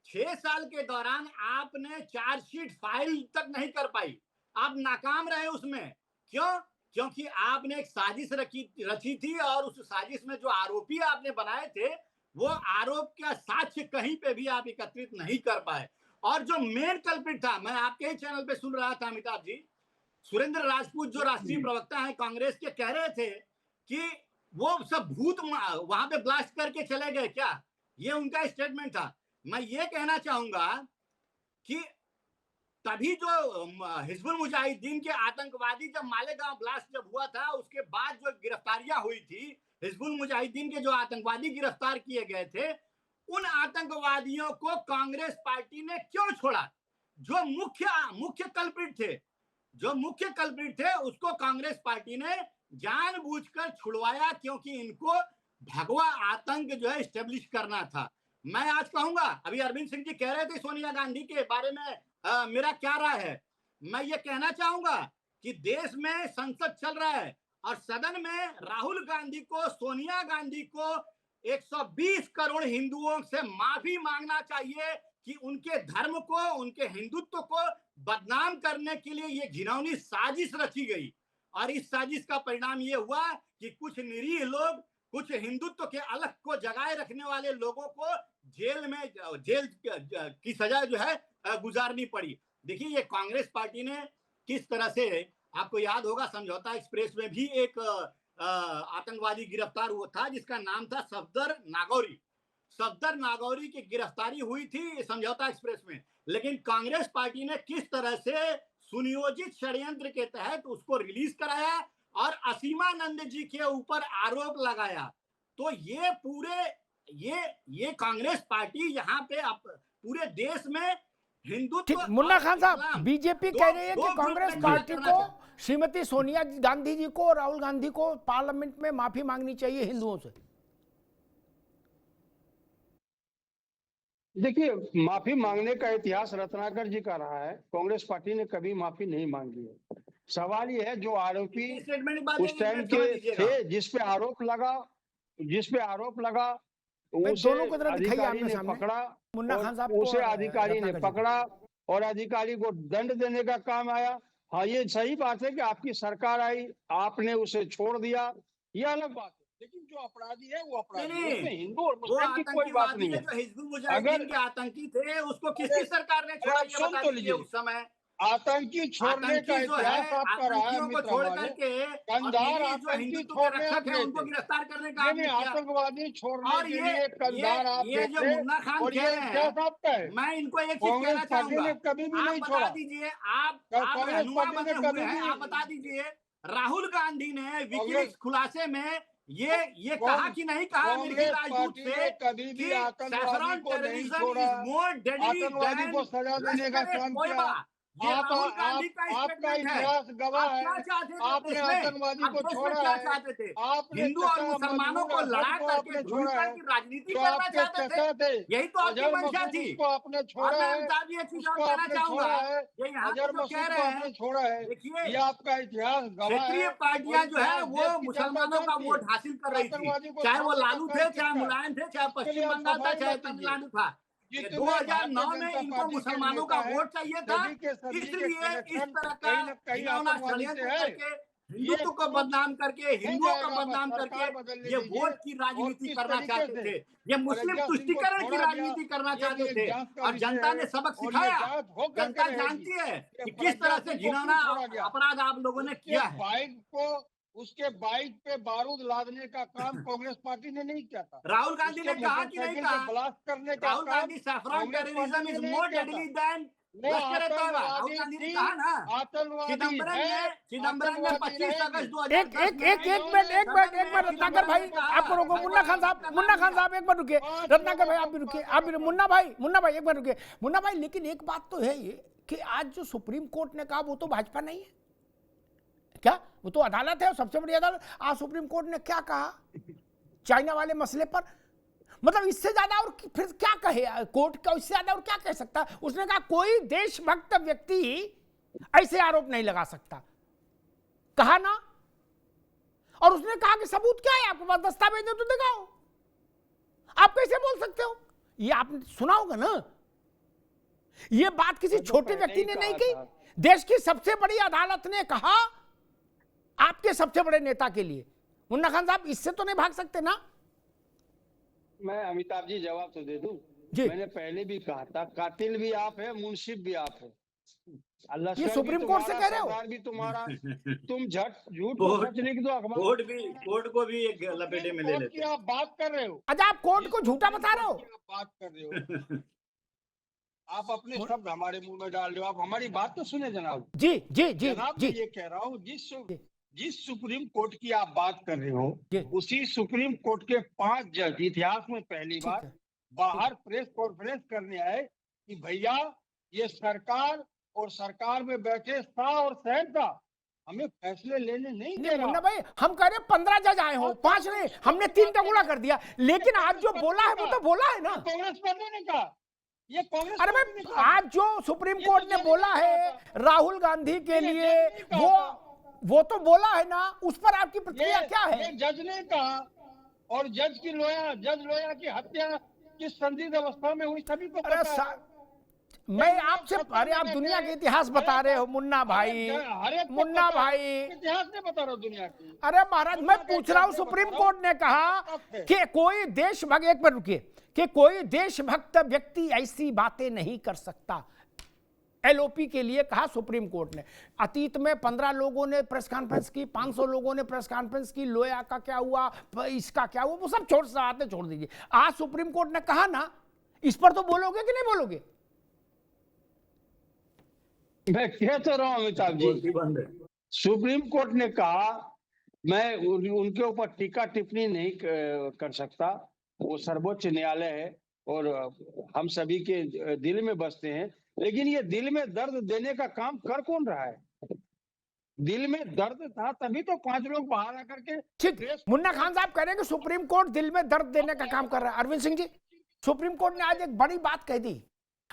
6 साल के दौरान आपने चार्जशीट फाइल तक नहीं कर पाई, आप नाकाम रहे उसमें। क्यों? क्योंकि आपने एक साजिश रची थी, और उस साजिश में जो आरोपी आपने बनाए थे, वो आरोप का साक्ष्य कहीं पे भी आप एकत्रित नहीं कर पाए। और जो मेन कल्प्रिट था, मैं आपके ही चैनल पे सुन रहा था अमिताभ जी, सुरेंद्र राजपूत जो राष्ट्रीय प्रवक्ता है कांग्रेस के, कह रहे थे कि वो सब भूत वहां पे ब्लास्ट करके चले गए क्या, ये उनका स्टेटमेंट था। मैं ये कहना चाहूंगा कि तभी जो हिजबुल मुजाहिदीन के आतंकवादी, जब मालेगांव ब्लास्ट जब हुआ था, उसके बाद जो गिरफ्तारियां हुई थी, हिजबुल मुजाहिदीन के जो आतंकवादी गिरफ्तार किए गए थे, उन आतंकवादियों को कांग्रेस पार्टी ने क्यों छोड़ा? जो मुख्य कल्प्रिट थे उसको कांग्रेस पार्टी ने जानबूझकर छुड़वाया, क्योंकि इनको भगवा आतंक जो है स्टेब्लिश करना था। मैं आज कहूंगा, अभी अरविंद सिंह जी कह रहे थे सोनिया गांधी के बारे में मेरा क्या राय है। मैं ये कहना चाहूंगा कि देश में संसद चल रहा है, और सदन में राहुल गांधी को, सोनिया गांधी को 120 करोड़ हिंदुओं से माफी मांगना चाहिए कि उनके धर्म को, उनके हिंदुत्व को बदनाम करने के लिए ये घिनौनी साजिश रची गई। और इस साजिश का परिणाम ये हुआ कि कुछ निरीह लोग, कुछ हिंदुत्व के अलग को जगाए रखने वाले लोगों को जेल की सजा जो है गुजारनी पड़ी। देखिए, ये कांग्रेस पार्टी ने किस तरह से, आपको याद होगा समझौता एक्सप्रेस में भी एक आतंकवादी गिरफ्तार हुआ था, जिसका नाम था सफदर नागौरी की गिरफ्तारी हुई थी समझौता एक्सप्रेस में। लेकिन कांग्रेस पार्टी ने किस तरह से सुनियोजित षड्यंत्र के तहत उसको रिलीज कराया और असीमानंद जी के ऊपर आरोप लगाया। तो ये कांग्रेस पार्टी यहाँ पे पूरे देश में हिंदुत्व। मुन्ना खान साहब, बीजेपी कह रही है कि कांग्रेस पार्टी को, श्रीमती सोनिया गांधी जी को और राहुल गांधी को पार्लियामेंट में माफी मांगनी चाहिए हिंदुओं से। देखिए, माफी मांगने का इतिहास रत्नाकर जी का रहा है, कांग्रेस पार्टी ने कभी माफी नहीं मांगी है। सवाल ये है, जो आरोपी उस टाइम के थे, जिस पे आरोप लगा उसे अधिकारी ने पकड़ा, उसे अधिकारी ने पकड़ा और अधिकारी को दंड देने का काम आया। हाँ, ये सही बात है कि आपकी सरकार आई, आपने उसे छोड़ दिया, ये अलग बात है। लेकिन जो अपराधी है वो अपराधी है, इसमें हिंदू और मुस्लिम की कोई बात नहीं है। जो हिजबुल मुजाहिदीन के आतंकी थे, उसको किसकी सरकार ने छोड़ा, ये बता दीजिए उस समय। आतंकी छोड़ने का इतिहास आपका रहा है, कंधार आतंकी छोड़ने उनको गिरफ्तार करने का आतंकवादी छोड़ने के लिए कंधार आप ये जो मुन्ना खान कह रहे हैं, मैं इनको एक चीज कहना चाहूंगा, कभी भी नहीं छोड़ा। बता दीजिए, आप बता दीजिए, राहुल गांधी ने विकीलीक्स खुलासे में ये कहा कि नहीं कहा मिर्गी राजदूत से कभी भी आतंकवादी को नहीं छोड़ा, आतंकवादी को सजा देने का काम किया। आपका इतिहास गवाह है, आपने आतंकवादी को छोड़ा है, आपने हिंदू और मुसलमानों को लड़ा करके छोड़ा है, राजनीति करना चाहते थे, यही तो आपकी मंशा थी। आपने छोड़ा है, छोड़ा है, ये आपका इतिहास गवाह है। क्षेत्रीय पार्टियां जो है वो मुसलमानों का वोट हासिल कर रही थी, चाहे वो लालू थे, चाहे मुलायम थे, चाहे पश्चिम बंगाल था, चाहे तमिलनाडु था। 2009 में इनको मुसलमानों का वोट चाहिए था, इसलिए इस तरह का घिनौना षड्यंत्र करके, हिंदुत्व को बदनाम करके, हिंदुओं को बदनाम करके ये वोट की राजनीति करना चाहते थे, ये मुस्लिम तुष्टीकरण की राजनीति करना चाहते थे। और जनता ने सबक सिखाया, जनता जानती है कि किस तरह से घिनौना अपराध आप लोगों ने किया है। उसके बाइक पे बारूद लादने का काम कांग्रेस पार्टी ने नहीं किया था। राहुल गांधी ने कहा कि नहीं कहा, ब्लास्ट करने का Rahul Gandhi saffron terrorism is more deadly than वो लश्कर तैयबा राहुल आतंकवादी गांधी ने थी, कहा ना, आतंकवादी चिदम्बरम है, ने आतंकवादी 25 अगस्त रहेगी। 2010 एक मिनट रत्नाकर भाई, आपको रोको। मुन्ना खान साहब एक बार रुकिए। रत्नाकर भाई आप भी रुकिए, आप भी। मुन्ना भाई एक बार रुकिए। मुन्ना भाई, लेकिन एक बात तो है ये कि आज जो सुप्रीम कोर्ट ने कहा वो तो भाजपा नहीं है क्या? वो तो अदालत है और सबसे बड़ी अदालत। आज सुप्रीम कोर्ट ने क्या कहा चाइना वाले मसले पर? मतलब इससे ज्यादा और फिर क्या कहे कोर्ट का? इससे ज्यादा और क्या कह सकता? उसने कहा कोई देशभक्त व्यक्ति ऐसे आरोप नहीं लगा सकता, कहा ना। और उसने कहा कि सबूत क्या है आपके पास, दस्तावेज है तो दिखाओ। आप कैसे बोल सकते हो? ये आपने सुना होगा ना, ये बात किसी छोटे व्यक्ति ने नहीं की। देश की सबसे बड़ी अदालत ने कहा आपके सबसे बड़े नेता के लिए। मुन्ना खान साहब, इससे तो नहीं भाग सकते ना। मैं अमिताभ जी जवाब तो दे दूं। मैंने पहले भी कहा था, कातिल भी आप है, मुंशिफ भी आप है। अल्लाह ये सुप्रीम कोर्ट से कह रहे हो? सरदार भी तुम्हारा, तुम झूठ को सच लिख दो अखबार। कोर्ट को भी एक लपेटे में ले लेते हैं। आप बात कर रहे हो, अच्छा आप कोर्ट को झूठा बता रहे हो? बात कर रहे हो आप अपने शब्द हमारे मुंह में डाल रहे हो। आप हमारी बात तो सुने जनाब। जी जी जी जनाब जी। मैं ये कह रहा हूँ, जिस सुप्रीम कोर्ट की आप बात कर रहे हो, उसी सुप्रीम कोर्ट के 5 जज इतिहास में पहली बार बाहर प्रेस कॉन्फ्रेंस करने आए कि भैया ये सरकार और सरकार में बैठे शाह और शहंशाह हमें फैसले लेने नहीं दे रहा। मुन्ना भाई, हम कह रहे 15 जज आए हो, 5 नहीं, हमने 3 का गुणा कर दिया। लेकिन आज जो बोला है वो तो बोला है ना। कांग्रेस पार्टी ने कहा, ये कांग्रेस। अरे भाई, आज जो सुप्रीम कोर्ट ने बोला है राहुल गांधी के लिए, वो तो बोला है ना। उस पर आपकी प्रतिक्रिया क्या है? ये जज ने कहा, और जज लोया की हत्या किस संदिग्ध अवस्था में हुई सभी को पता है। मैं आपसे, अरे आप दुनिया के इतिहास बता रहे हो मुन्ना भाई। इतिहास नहीं बता रहा दुनिया की। अरे महाराज, मैं पूछ रहा हूँ, सुप्रीम कोर्ट ने कहा कि कोई देशभक्त, एक मिनट रुकिए, कि कोई देशभक्त व्यक्ति ऐसी बातें नहीं कर सकता। एलओपी के लिए कहा सुप्रीम कोर्ट ने। अतीत में 15 लोगों ने प्रेस कॉन्फ्रेंस की, 500 लोगों ने प्रेस कॉन्फ्रेंस की। लोया का क्या हुआ, इसका क्या हुआ, वो सब छोड़ दीजिए। आज सुप्रीम कोर्ट ने कहा ना, इस पर तो बोलोगे कि नहीं बोलोगे? मैं कह तो रहा हूं अमिताभ जी, सुप्रीम कोर्ट ने कहा, मैं उनके ऊपर टीका टिप्पणी नहीं कर सकता। वो सर्वोच्च न्यायालय है और हम सभी के दिल में बसते हैं। लेकिन ये दिल में दर्द देने का काम कर कौन रहा है? दिल में दर्द था तभी तो 5 लोग बाहर आकर के। ठीक, मुन्ना खान साहब कह रहे हैं कि सुप्रीम कोर्ट दिल में दर्द देने का काम कर रहा है। अरविंद सिंह जी, सुप्रीम कोर्ट ने आज एक बड़ी बात कह दी।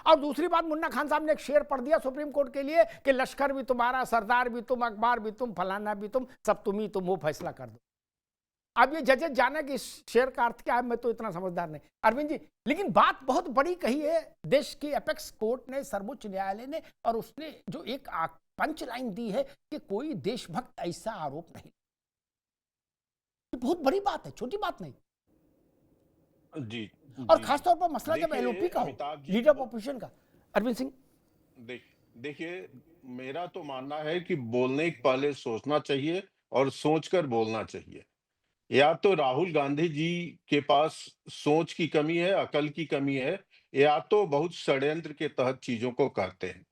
और दूसरी बात, मुन्ना खान साहब ने एक शेर पढ़ दिया सुप्रीम कोर्ट के लिए कि लश्कर भी तुम्हारा, सरदार भी तुम, अखबार भी तुम, फलाना भी तुम, सब तुम ही तुम हो, फैसला कर दो। अब ये जजेस जाने कि इस शेर का अर्थ क्या है, मैं तो इतना समझदार नहीं। अरविंद जी, लेकिन बात बहुत बड़ी कही है देश की एपेक्स कोर्ट ने, सर्वोच्च न्यायालय ने, और उसने जो एक पंच लाइन दी है कि कोई देशभक्त ऐसा आरोप नहीं। ये बहुत बड़ी बात है, छोटी बात नहीं। जी, और खासतौर पर मसला जब एलओपी का हो, लीडर ऑफ ऑपोजिशन का। अरविंद सिंह, देखिए, मेरा तो मानना है कि बोलने के पहले सोचना चाहिए और सोचकर बोलना चाहिए। या तो राहुल गांधी जी के पास सोच की कमी है, अकल की कमी है, या तो बहुत षड्यंत्र के तहत चीजों को कहते हैं।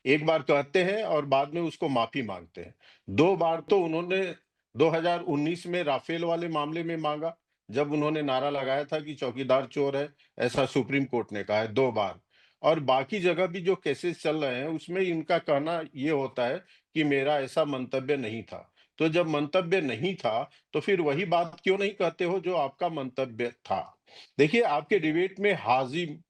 एक बार कहते हैं और बाद में उसको माफी मांगते हैं। 2 बार तो उन्होंने 2019 में राफेल वाले मामले में मांगा, जब उन्होंने नारा लगाया था कि चौकीदार चोर है, ऐसा सुप्रीम कोर्ट ने कहा है 2 बार। और बाकी जगह भी जो केसेस चल रहे हैं उसमें इनका कहना ये होता है कि मेरा ऐसा मंतव्य नहीं था। तो जब मंतव्य नहीं था तो फिर वही बात क्यों नहीं कहते हो जो आपका मंतव्य था? देखिए, आपके डिबेट में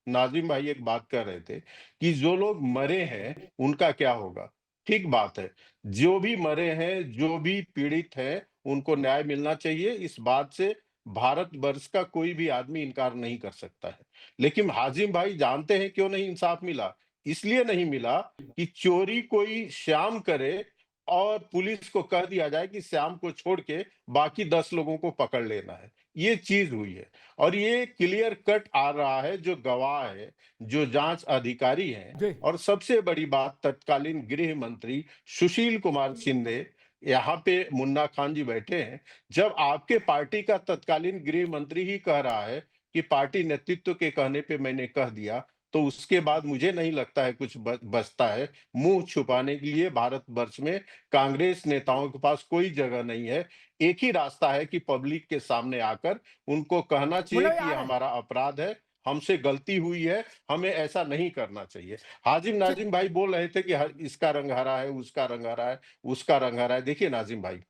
नाजिम भाई एक बात कर रहे थे कि जो लोग मरे हैं उनका क्या होगा। ठीक बात है, जो भी मरे हैं, जो भी पीड़ित हैं, उनको न्याय मिलना चाहिए। इस बात से भारतवर्ष का कोई भी आदमी इनकार नहीं कर सकता है। लेकिन हाजिम भाई जानते हैं क्यों नहीं इंसाफ मिला? इसलिए नहीं मिला कि चोरी कोई श्याम करे और पुलिस को कह दिया जाए कि श्याम को छोड़ के बाकी 10 लोगों को पकड़ लेना है। ये चीज हुई है और ये क्लियर कट आ रहा है। जो गवाह है, जो जांच अधिकारी हैं, और सबसे बड़ी बात, तत्कालीन गृह मंत्री सुशील कुमार शिंदे, यहाँ पे मुन्ना खान जी बैठे हैं। जब आपके पार्टी का तत्कालीन गृह मंत्री ही कह रहा है कि पार्टी नेतृत्व के कहने पे मैंने कह दिया, तो उसके बाद मुझे नहीं लगता है कुछ बचता है। मुंह छुपाने के लिए भारतवर्ष में कांग्रेस नेताओं के पास कोई जगह नहीं है। एक ही रास्ता है कि पब्लिक के सामने आकर उनको कहना चाहिए मुन्ना भाई कि आ ये रहे हैं। हमारा अपराध है, हमसे गलती हुई है, हमें ऐसा नहीं करना चाहिए। हाजिम ठीक। नाजिम भाई बोल रहे थे कि इसका रंग हरा है, उसका रंग हरा है, उसका रंग हरा है। देखिए नाजिम भाई,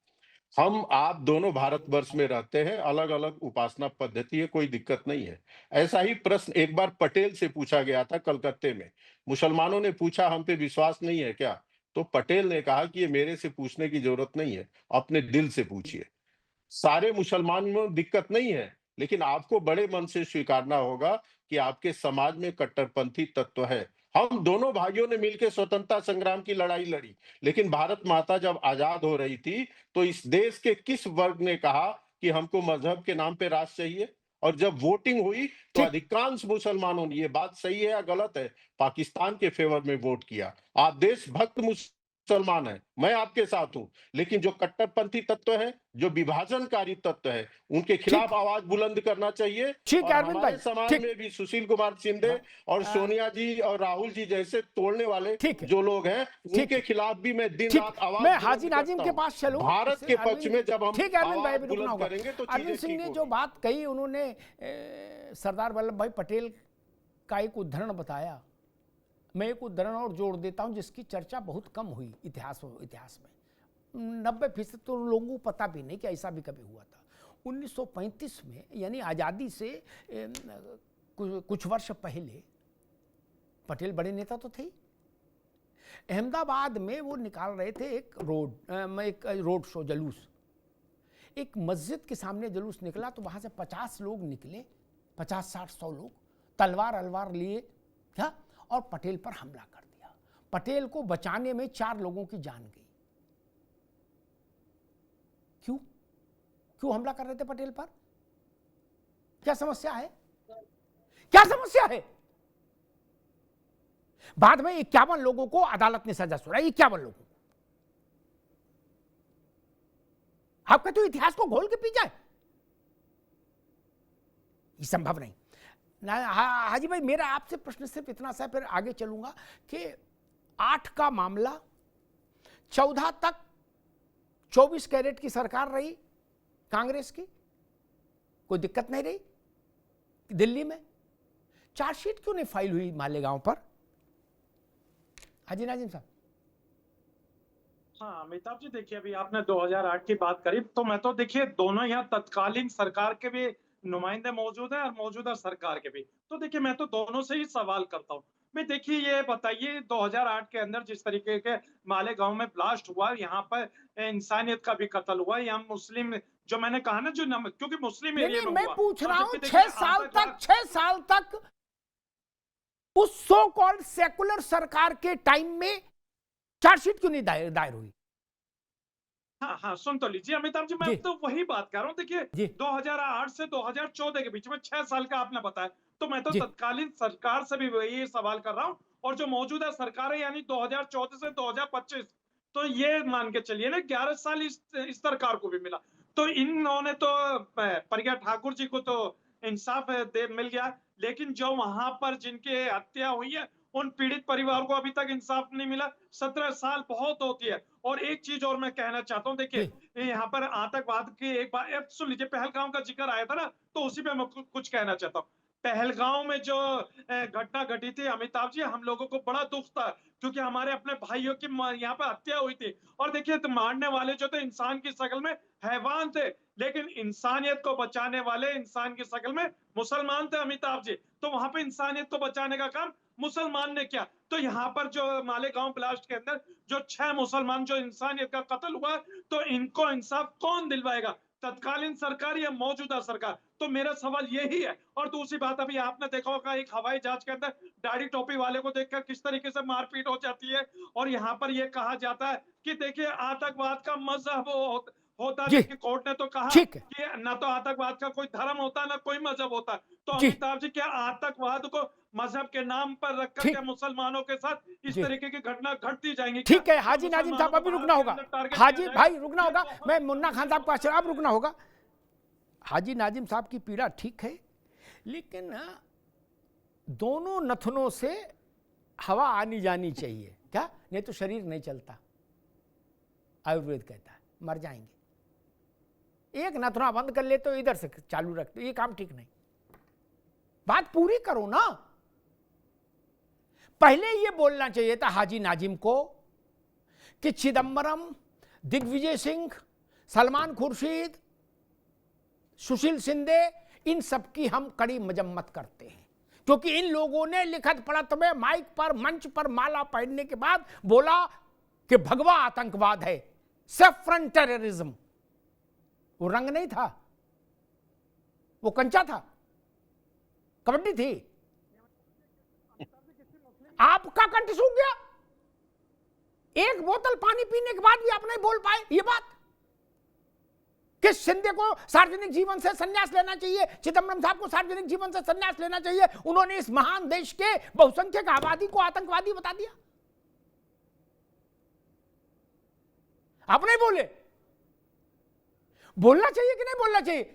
हम आप दोनों भारतवर्ष में रहते हैं, अलग-अलग उपासना पद्धति है, कोई दिक्कत नहीं है। ऐसा ही प्रश्न एक बार पटेल से पूछा गया था कलकत्ते में। मुसलमानों ने पूछा, हम पे विश्वास नहीं है क्या? तो पटेल ने कहा कि ये मेरे से पूछने की जरूरत नहीं है, अपने दिल से पूछिए। सारे मुसलमान में दिक्कत नहीं है, लेकिन आपको बड़े मन से स्वीकारना होगा कि आपके समाज में कट्टरपंथी तत्व है। हम दोनों भाइयों ने मिलकर स्वतंत्रता संग्राम की लड़ाई लड़ी, लेकिन भारत माता जब आजाद हो रही थी, तो इस देश के किस वर्ग ने कहा कि हमको मजहब के नाम पे राज चाहिए? और जब वोटिंग हुई, तो ठीक। अधिकांश मुसलमानों ने, ये बात सही है या गलत है, पाकिस्तान के फेवर में वोट किया। आप देशभक्त मुसलमान हैं, मैं आपके साथ हूं, लेकिन जो कट्टरपंथी तत्व है, जो विभाजनकारी तत्व है, उनके खिलाफ आवाज बुलंद करना चाहिए। ठीक और है अरविंद हमारे भाई, समाज ठीक। में भी सुशील कुमार शिंदे और सोनिया जी और राहुल जी जैसे तोड़ने वाले ठीक है। जो लोग हैं, ठीक उनके है। खिलाफ भी मैं दिन ठीक। रात आवाज मैं बुलंद हाजी नाजिम करता के हूं। पास चलूं। भारत इससे के पक्ष अरविंद- में जब हम ठीक है अरविंद भाई, आवाज अभी रुकना बुलंद होगा। करेंगे तो अरविंद चीजें सिंह ठीक ने होगी। जो बात कही, उन्होंने सरदार वल्लभ भाई पटेल का एक उद्धरण बताया। मैं एक उद्धरण और जोड़ देता हूं जिसकी चर्चा बहुत कम हुई इतिहास में। 90% तो लोगों को पता भी नहीं कि ऐसा भी कभी हुआ था। 1935 में, यानी आज़ादी से कुछ वर्ष पहले, पटेल बड़े नेता तो थे ही। अहमदाबाद में वो निकाल रहे थे एक रोड शो, जुलूस। एक मस्जिद के सामने जुलूस निकला, तो वहां से 50 लोग निकले, 50, 60, 100 लोग तलवार अलवार लिए, क्या, और पटेल पर हमला कर दिया। पटेल को बचाने में 4 लोगों की जान गई। क्यों हमला कर रहे थे पटेल पर? क्या समस्या है? क्या समस्या है? बाद में 51 लोगों को अदालत ने सजा सुनाई, 51 लोगों को। आप कहते हो इतिहास को घोल के पी जाए? ये संभव नहीं ना। हाजी भाई, मेरा आपसे प्रश्न सिर्फ इतना सा, फिर आगे चलूंगा कि 8 का मामला 14 तक 24 कैरेट की सरकार रही कांग्रेस की, कोई दिक्कत नहीं रही। दिल्ली में चार्जशीट क्यों नहीं फाइल हुई मालेगांव पर? हाजी नाजिम साहब। हाँ अमिताभ जी, देखिए अभी आपने 2008 की बात करी, तो मैं तो देखिए दोनों यहाँ तत्कालीन सरकार के भी नुमाइंदे मौजूद हैं और मौजूदा सरकार के भी। तो देखिए मैं तो दोनों से ही सवाल करता हूँ। भाई देखिए, ये बताइए 2008 के अंदर जिस तरीके के मालेगांव में ब्लास्ट हुआ, यहाँ पर इंसानियत का भी कत्ल हुआ, यहाँ मुस्लिम, जो मैंने कहा ना, क्योंकि मुस्लिम एरिया में मैं हुआ। पूछ रहा हूं, जबकि 6 देखिए, साल तक उस सो कॉल्ड सेकुलर सरकार के टाइम में चार्जशीट क्यों नहीं दायर हुई? हाँ, सुन तो लीजिए अमिताभ जी, मैं तो वही बात कर रहा हूँ। देखिए 2008 से 2014 के बीच में 6 साल का आपने बताया, तो मैं तो तत्कालीन सरकार से भी वही सवाल कर रहा हूँ। और जो मौजूदा सरकार है, यानी 2014 से 2025, तो ये मान के चलिए ना 11 साल इस सरकार को भी मिला। तो इन्होंने तो प्रज्ञा ठाकुर जी को तो इंसाफ मिल गया, लेकिन जो वहां पर जिनके हत्या हुई है, उन पीड़ित परिवार को अभी तक इंसाफ नहीं मिला। 17 साल बहुत होती है। और एक चीज और मैं कहना चाहता हूँ, देखिए यहाँ पर आतंकवाद की एक बात सुन लीजिए, पहलगाम का जिक्र आया था ना, तो उसी पे मैं कुछ कहना चाहता हूँ। पहलगांव में जो घटना घटी थी अमिताभ जी, हम लोगों को बड़ा दुख था, क्योंकि हमारे अपने भाइयों की यहाँ पे हत्या हुई थी। और देखिए, तो मारने वाले जो थे इंसान की शक्ल में हैवान थे, लेकिन इंसानियत को बचाने वाले इंसान की शक्ल में मुसलमान थे अमिताभ जी। तो वहां पे इंसानियत को बचाने का काम मुसलमान ने किया। तो यहाँ पर जो मालेगांव ब्लास्ट के अंदर जो 6 मुसलमान जो इंसानियत का कत्ल हुआ, तो इनको इंसाफ कौन दिलवाएगा? तत्कालीन सरकार या मौजूदा सरकार? तो मेरा सवाल यही है। और दूसरी बात, अभी आपने देखा होगा एक हवाई जहाज के अंदर दाढ़ी टोपी वाले को देखकर किस तरीके से मारपीट हो जाती है। और यहाँ पर यह कहा जाता है कि देखिए आतंकवाद का मजहब होता है, जबकि कोर्ट ने तो कहा कि ना तो आतंकवाद का कोई धर्म होता है, ना कोई मजहब होता है। तो अमिताभ जी, क्या आतंकवाद को मजहब के नाम पर रखकर क्या मुसलमानों के साथ इस तरीके की घटना घटती जाएंगी? ठीक है हाजी नाजिम साहब, अभी रुकना होगा। हाजी भाई रुकना होगा, मैं मुन्ना खान साहब का अब रुकना होगा। हाजी नाजिम साहब की पीड़ा ठीक है, लेकिन दोनों नथनों से हवा आनी जानी चाहिए, क्या? नहीं तो शरीर नहीं चलता, आयुर्वेद कहता है, मर जाएंगे। एक नथुना बंद कर ले तो इधर से चालू रख दो, ये काम ठीक नहीं। बात पूरी करो ना। पहले ये बोलना चाहिए था हाजी नाजिम को कि चिदंबरम, दिग्विजय सिंह, सलमान खुर्शीद, सुशील शिंदे, इन सब की हम कड़ी मजम्मत करते हैं, क्योंकि इन लोगों ने लिखत पढ़त में माइक पर, मंच पर माला पहनने के बाद बोला कि भगवा आतंकवाद है, सेफ्रन टेररिज्म। वो रंग नहीं था, वो कंचा था, कबड्डी थी। आपका कंठ सूख गया, एक बोतल पानी पीने के बाद भी आप नहीं बोल पाए ये बात कि शिंदे को सार्वजनिक जीवन से संन्यास लेना चाहिए, चिदंबरम साहब को सार्वजनिक जीवन से संन्यास लेना चाहिए। उन्होंने इस महान देश के बहुसंख्यक आबादी को आतंकवादी बता दिया। आप नहीं बोले, बोलना चाहिए कि नहीं बोलना चाहिए?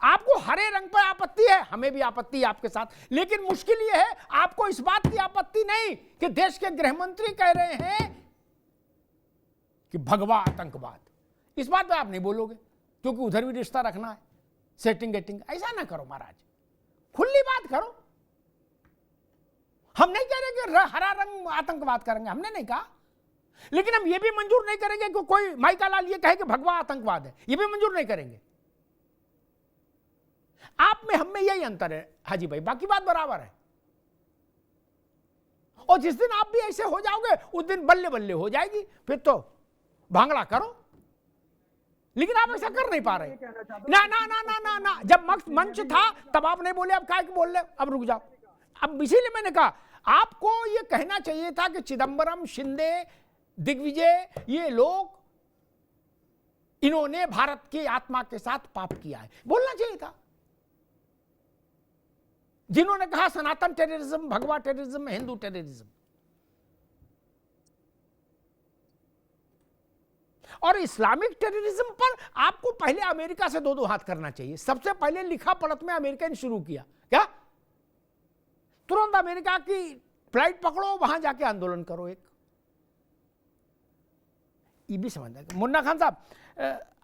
आपको हरे रंग पर आपत्ति है, हमें भी आपत्ति है आपके साथ, लेकिन मुश्किल यह है आपको इस बात की आपत्ति नहीं कि देश के गृह मंत्री कह रहे हैं कि भगवा आतंकवाद। इस बात पे आप नहीं बोलोगे क्योंकि उधर भी रिश्ता रखना है, सेटिंग गेटिंग। ऐसा ना करो महाराज, खुली बात करो। हम नहीं कह रहे कि हरा रंग आतंकवाद करेंगे, हमने नहीं कहा, लेकिन हम ये भी मंजूर नहीं करेंगे कि कोई माइका लाल ये कहे कि भगवा आतंकवाद है, ये भी मंजूर नहीं करेंगे। आप में हम में यही अंतर है हाजी भाई, बाकी बात बराबर है। और जिस दिन आप भी ऐसे हो जाओगे उस दिन बल्ले बल्ले हो जाएगी, फिर तो भांगड़ा करो। लेकिन आप ऐसा कर नहीं पा रहे। ना ना ना ना ना ना, जब मंच था तब आप नहीं बोले, अब क्या बोल रहे? अब रुक जाओ। अब इसीलिए मैंने कहा आपको ये कहना चाहिए था कि चिदंबरम, शिंदे, दिग्विजय, ये लोग, इन्होंने भारत की आत्मा के साथ पाप किया है, बोलना चाहिए था। जिन्होंने कहा सनातन टेररिज्म, भगवा टेररिज्म, हिंदू टेररिज्म, और इस्लामिक टेररिज्म पर आपको पहले अमेरिका से दो हाथ करना चाहिए। सबसे पहले लिखा पढ़त में अमेरिका ने शुरू किया, क्या? तुरंत अमेरिका की फ्लाइट पकड़ो, वहां जाके आंदोलन करो। एक ये भी समझना है। मुन्ना खान साहब,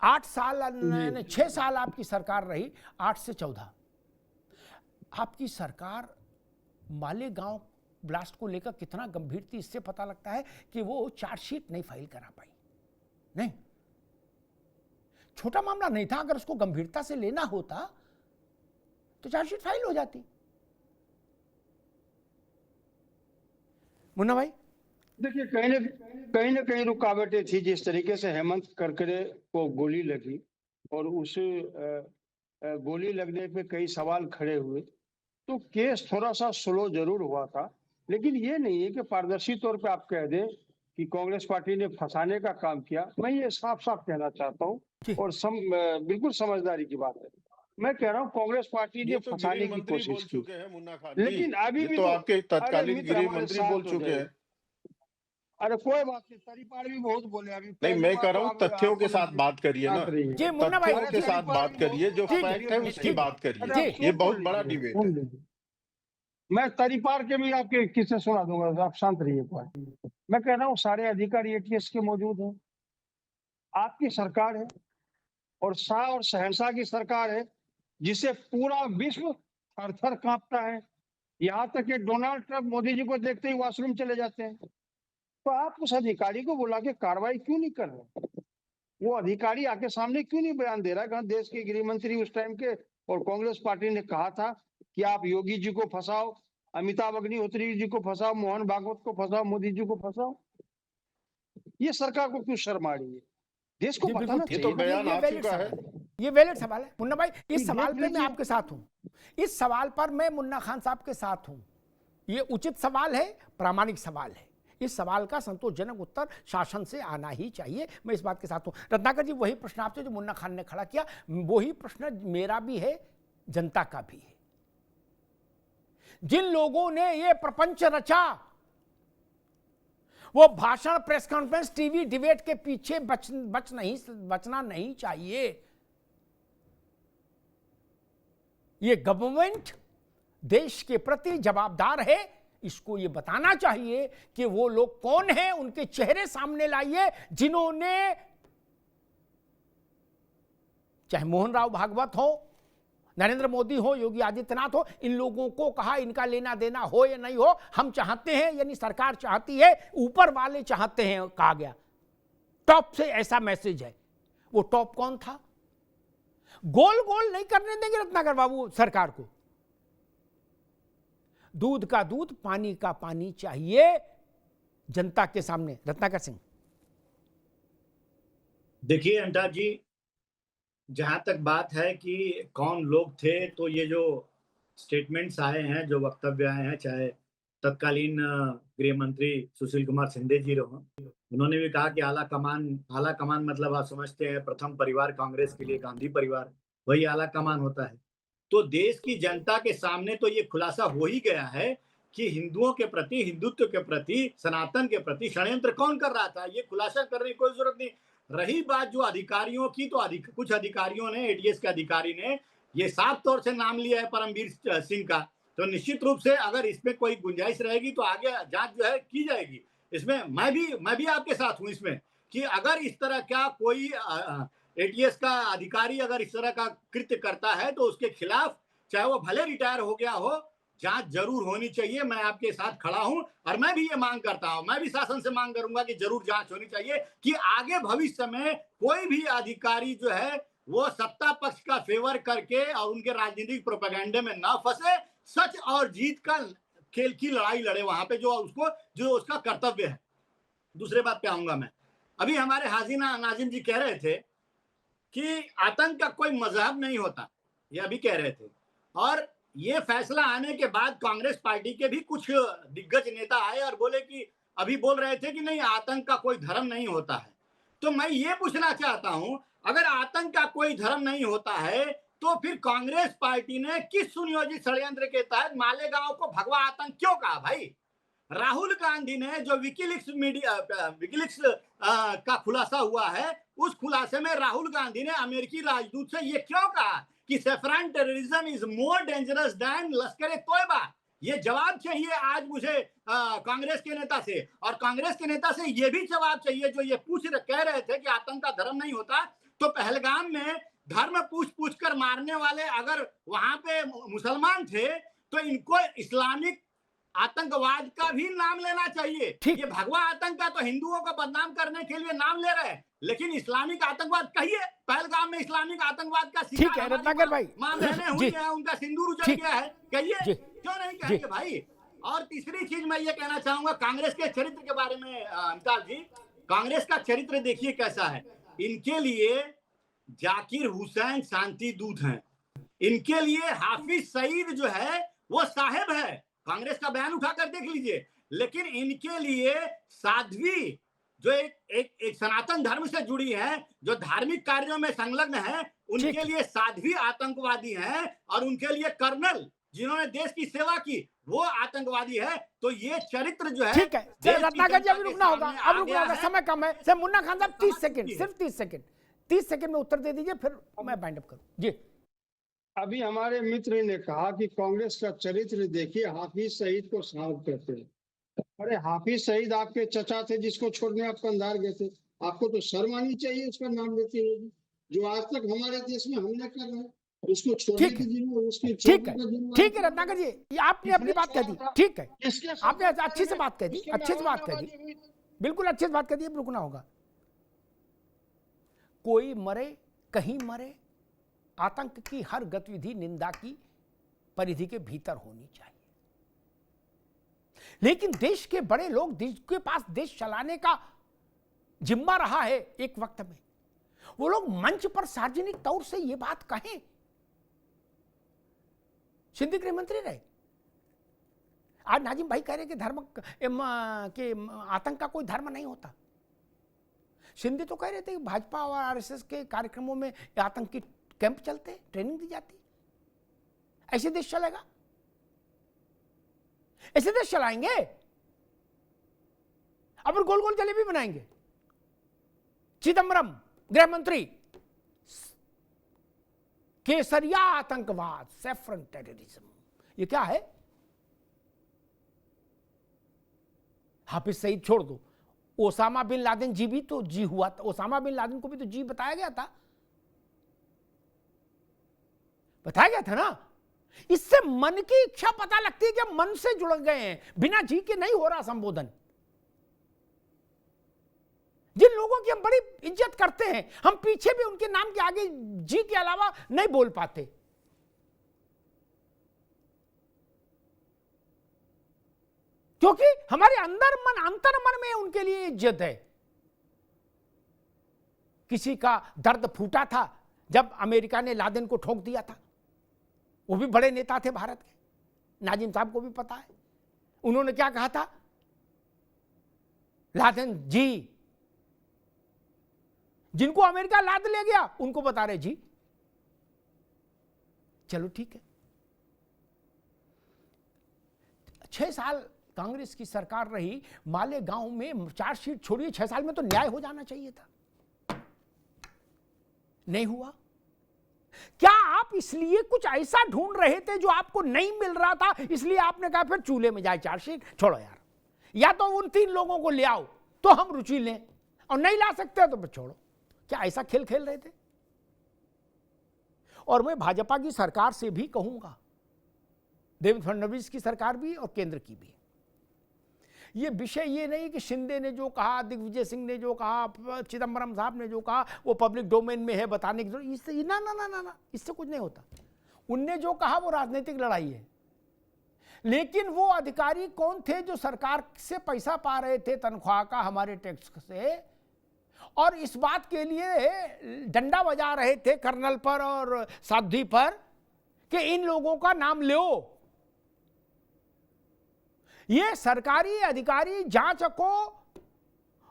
8 साल 6 साल आपकी सरकार रही, 8 से 14 आपकी सरकार मालेगांव ब्लास्ट को लेकर कितना गंभीर थी, इससे पता लगता है कि वो चार्जशीट नहीं फाइल करा पाई। नहीं, छोटा मामला नहीं था, अगर उसको गंभीरता से लेना होता तो चार्जशीट फाइल हो जाती। मुन्ना भाई, देखिए, कहीं ना कहीं रुकावटें थी। जिस तरीके से हेमंत करकरे को गोली लगी और उसे गोली लगने पे कई सवाल खड़े हुए, तो केस थोड़ा सा स्लो जरूर हुआ था। लेकिन ये नहीं है कि पारदर्शी तौर पे आप कह दें कि कांग्रेस पार्टी ने फंसाने का काम किया। मैं ये साफ साफ कहना चाहता हूँ, और बिल्कुल समझदारी की बात है। मैं कह रहा हूँ कांग्रेस पार्टी ने फंसाने की कोशिश की, लेकिन अभी भी तो आपके तत्कालीन गृह मंत्री बोल चुके हैं। अरे कोई बात नहीं, तरीपाड़ भी बहुत बोले अभी। नहीं, मैं कह रहा हूँ तथ्यों के साथ बात करिए ना, जी मुन्ना भाई तथ्यों के साथ बात करिए, जो फैक्ट है उसकी बात करिए। ये बहुत बड़ा डिबेट है। मैं तरीपाड़ के भी आपके किस्से सुना दूंगा, आप शांत रहिए। मैं कह रहा हूँ सारे अधिकारी एटीएस के मौजूद हैं, आपकी सरकार है और शाह और शहंशाह की सरकार है, जिसे पूरा विश्व थर थर कांपता है। यहाँ तक कि डोनाल्ड ट्रंप मोदी जी को देखते ही वॉशरूम चले जाते हैं। तो आप उस अधिकारी को बुला के कार्रवाई क्यों नहीं कर रहे? वो अधिकारी आके सामने क्यों नहीं बयान दे रहा है? देश के गृह मंत्री उस टाइम के और कांग्रेस पार्टी ने कहा था कि आप योगी जी को फंसाओ, अमिताभ अग्निहोत्री जी को फंसाओ, मोहन भागवत को फंसाओ, मोदी जी को फंसाओ। ये सरकार को क्यों शर्म आ रही है? देश को बताना चाहिए। ये तो बयान आ चुका है। ये वैलिड सवाल है मुन्ना भाई, इस सवाल पे मैं आपके साथ हूं, इस सवाल पर मैं मुन्ना खान साहब के साथ हूं। ये उचित सवाल है, प्रामाणिक सवाल है। इस सवाल का संतोषजनक उत्तर शासन से आना ही चाहिए, मैं इस बात के साथ हूं। रत्नाकर जी, वही प्रश्न आपसे जो मुन्ना खान ने खड़ा किया, वही प्रश्न मेरा भी है, जनता का भी है। जिन लोगों ने ये प्रपंच रचा, वो भाषण, प्रेस कॉन्फ्रेंस, टीवी डिबेट के पीछे बचना नहीं चाहिए। ये गवर्नमेंट देश के प्रति जवाबदार है, इसको ये बताना चाहिए कि वो लोग कौन हैं, उनके चेहरे सामने लाइए जिन्होंने, चाहे मोहन राव भागवत हो, नरेंद्र मोदी हो, योगी आदित्यनाथ हो, इन लोगों को कहा इनका लेना देना हो या नहीं हो, हम चाहते हैं, यानी सरकार चाहती है, ऊपर वाले चाहते हैं, कहा गया। टॉप से ऐसा मैसेज है। वो टॉप कौन था? गोल गोल नहीं करने देंगे रत्नाकर बाबू सरकार को। दूध का दूध, पानी का पानी चाहिए जनता के सामने। रत्नाकर सिंह, देखिए अंटा जी, जहां तक बात है कि कौन लोग थे, तो ये जो स्टेटमेंट्स आए हैं, जो वक्तव्य आए हैं, चाहे तत्कालीन गृह मंत्री सुशील कुमार शिंदे जी रहो, उन्होंने भी कहा कि आला कमान मतलब आप समझते हैं प्रथम परिवार कांग्रेस के लिए गांधी परिवार, वही आला कमान होता है। तो देश की जनता के सामने तो ये खुलासा हो ही गया है कि हिंदुओं के प्रति, हिंदुत्व के प्रति, सनातन के प्रति षड्यंत्र कौन कर रहा था, ये खुलासा करने की कोई जरूरत नहीं। रही बात जो अधिकारियों की, तो कुछ अधिकारियों ने, एटीएस के अधिकारी ने ये साफ तौर से नाम लिया है परमवीर सिंह का, तो निश्चित रूप से अगर इसमें कोई गुंजाइश रहेगी तो आगे जांच जो है की जाएगी। इसमें मैं भी आपके साथ हूं इसमें, कि अगर इस तरह का कोई एटीएस का अधिकारी अगर इस तरह का कृत्य करता है तो उसके खिलाफ, चाहे वो भले रिटायर हो गया हो, जांच जरूर होनी चाहिए। मैं आपके साथ खड़ा हूं और मैं भी ये मांग करता हूं, मैं भी शासन से मांग करूंगा कि जरूर जांच होनी चाहिए, कि आगे भविष्य में कोई भी अधिकारी जो है वो सत्ता पक्ष का फेवर करके और उनके राजनीतिक प्रोपेगेंडे में ना फंसे, सच और जीत का खेल की लड़ाई लड़े वहां पे, जो उसका कर्तव्य है। दूसरे बात पे आऊंगा मैं। अभी हमारे हाजिना नाजिम जी कह रहे थे कि आतंक का कोई मजहब नहीं होता, ये अभी कह रहे थे, और ये फैसला आने के बाद कांग्रेस पार्टी के भी कुछ दिग्गज नेता आए और बोले कि, अभी बोल रहे थे कि नहीं आतंक का कोई धर्म नहीं होता है। तो मैं ये पूछना चाहता हूं, अगर आतंक का कोई धर्म नहीं होता है तो फिर कांग्रेस पार्टी ने किस सुनियोजित षड्यंत्र के तहत मालेगांव को भगवा आतंक क्यों कहा? भाई, राहुल गांधी ने जो विकिलीक्स का खुलासा हुआ है, उस खुलासे में राहुल गांधी ने अमेरिकी राजदूत से ये क्यों कहा कि saffron terrorism is more dangerous than लश्कर तोयबा? ये जवाब चाहिए आज मुझे कांग्रेस के नेता से, और कांग्रेस के नेता से ये भी जवाब चाहिए जो ये कह रहे थे कि आतंक का धर्म नहीं होता। तो पहलगाम में धर्म पूछ कर मारने वाले अगर वहां पे मुसलमान थे तो इनको इस्लामिक आतंकवाद का भी नाम लेना चाहिए। ये भगवा आतंक का तो हिंदुओं को बदनाम करने के लिए नाम ले रहे हैं, लेकिन इस्लामिक आतंकवाद कहिए, पहलगाम में इस्लामिक आतंकवाद का ठीक है रत्नाकर भाई, मां बहनें हुई हैं, उनका सिंदूर उजड़ गया है, कहिए, क्यों नहीं कहेंगे भाई? और तीसरी चीज मैं ये कहना चाहूंगा कांग्रेस के चरित्र के बारे में। अमिताभ जी, कांग्रेस का चरित्र देखिए कैसा है। इनके लिए जाकिर हुसैन शांति दूत हैं, इनके लिए हाफिज सईद जो है वो साहेब है, कांग्रेस का बयान उठाकर देख लीजिए। लेकिन इनके लिए साध्वी जो एक सनातन धर्म से जुड़ी है, जो धार्मिक कार्यों में संलग्न है, उनके लिए साध्वी आतंकवादी हैं, और उनके लिए कर्नल जिन्होंने देश की सेवा की वो आतंकवादी है। तो ये चरित्र जो है, ठीक है रत्नाकर जी, अभी रुकना होगा, अब रुकना होगा, समय कम है। सर मुन्ना खान साहब 30 सेकंड, सिर्फ 30 सेकंड में उत्तर दे दीजिए, फिर मैं बाइंड अप करूं जी। अभी हमारे मित्र ने कहा कि कांग्रेस का चरित्र देखिए, हाफिज सईद को साहब कहते हैं। अरे हाफिज सईद आपके चचा थे जिसको छोड़ने आप कंधार गए थे, आपको तो शर्म आनी चाहिए उसका नाम लेते हुए, जो आज तक हमारे देश में हमले कर रहे हैं, उसको छोड़ने की जिम्मेदारी उसकी। ठीक है रत्नाकर जी, ये आपने अपनी बात कह दी, ठीक है, आपने अच्छी से बात कह दी, बिल्कुल अच्छी से बात कह दी, अब रुकना होगा। कोई मरे कहीं मरे, आतंक की हर गतिविधि निंदा की परिधि के भीतर होनी चाहिए। लेकिन देश के बड़े लोग जिनके पास देश चलाने का जिम्मा रहा है एक वक्त में, वो लोग मंच पर सार्वजनिक तौर से ये बात कहें। सिंधी गृह मंत्री रहे, आज नाजिम भाई कह रहे कि धर्म के आतंक का कोई धर्म नहीं होता। सिंधी तो कह रहे थे कि भाजपा और आरएसएस के कार्यक्रमों में आतंकी कैंप चलते, ट्रेनिंग दी जाती। ऐसे देश चलेगा? ऐसे देश चलाएंगे? अब गोल गोल जलेबी बनाएंगे। चिदम्बरम गृह मंत्री, केसरिया आतंकवाद, सैफरन टेररिज्म, ये क्या है? हाफिज सईद छोड़ दो, ओसामा बिन लादेन जी भी तो जी हुआ था, ओसामा बिन लादेन को भी तो जी बताया गया था, बताया गया था ना। इससे मन की इच्छा पता लगती है कि मन से जुड़ गए हैं, बिना जी के नहीं हो रहा संबोधन। जिन लोगों की हम बड़ी इज्जत करते हैं, हम पीछे भी उनके नाम के आगे जी के अलावा नहीं बोल पाते। क्योंकि हमारे अंदर मन, अंतर मन में उनके लिए इज्जत है। किसी का दर्द फूटा था जब अमेरिका ने लादेन को ठोक दिया था, वो भी बड़े नेता थे भारत के, नाजिम साहब को भी पता है। उन्होंने क्या कहा था? लादेन जी, जिनको अमेरिका लाद ले गया उनको बता रहे जी। चलो ठीक है, 6 साल कांग्रेस की सरकार रही, मालेगांव में चार्जशीट छोड़िए, 6 साल में तो न्याय हो जाना चाहिए था, नहीं हुआ। क्या आप इसलिए कुछ ऐसा ढूंढ रहे थे जो आपको नहीं मिल रहा था, इसलिए आपने कहा फिर चूल्हे में जाए चार्जशीट? छोड़ो यार, या तो उन 3 लोगों को ले आओ तो हम रुचि लें, और नहीं ला सकते तो फिर छोड़ो। क्या ऐसा खेल खेल रहे थे? और मैं भाजपा की सरकार से भी कहूंगा, देवेंद्र फडणवीस की सरकार भी और केंद्र की भी, ये विषय ये नहीं कि शिंदे ने जो कहा, दिग्विजय सिंह ने जो कहा, चिदंबरम साहब ने जो कहा वो पब्लिक डोमेन में है, बताने की जरूरत, इससे ना ना ना ना ना इससे कुछ नहीं होता। उनने जो कहा वो राजनीतिक लड़ाई है। लेकिन वो अधिकारी कौन थे जो सरकार से पैसा पा रहे थे तनख्वाह का, हमारे टैक्स से, और इस बात के लिए डंडा बजा रहे थे कर्नल पर और साध्वी पर कि इन लोगों का नाम लो। ये सरकारी अधिकारी जांच को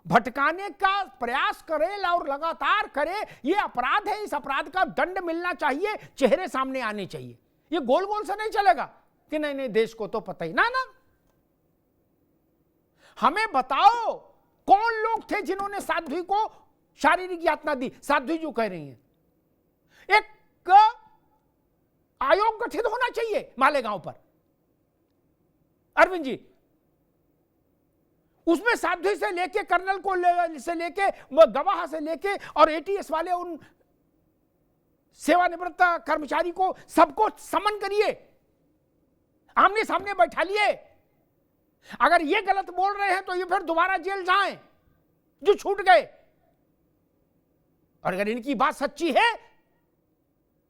भटकाने का प्रयास करे और लगातार करे, ये अपराध है। इस अपराध का दंड मिलना चाहिए, चेहरे सामने आने चाहिए। ये गोल गोल से नहीं चलेगा कि नहीं नहीं देश को तो पता ही ना ना। हमें बताओ कौन लोग थे जिन्होंने साध्वी को शारीरिक यातना दी? साध्वी जो कह रही हैं, एक आयोग गठित होना चाहिए मालेगांव पर, अरविंद जी। उसमें साध्वी से लेके कर्नल को से लेके गवाह से लेके और एटीएस वाले उन सेवानिवृत्त कर्मचारी को सबको समन करिए, आमने सामने बैठा लिए। अगर ये गलत बोल रहे हैं तो ये फिर दोबारा जेल जाएं जो छूट गए, और अगर इनकी बात सच्ची है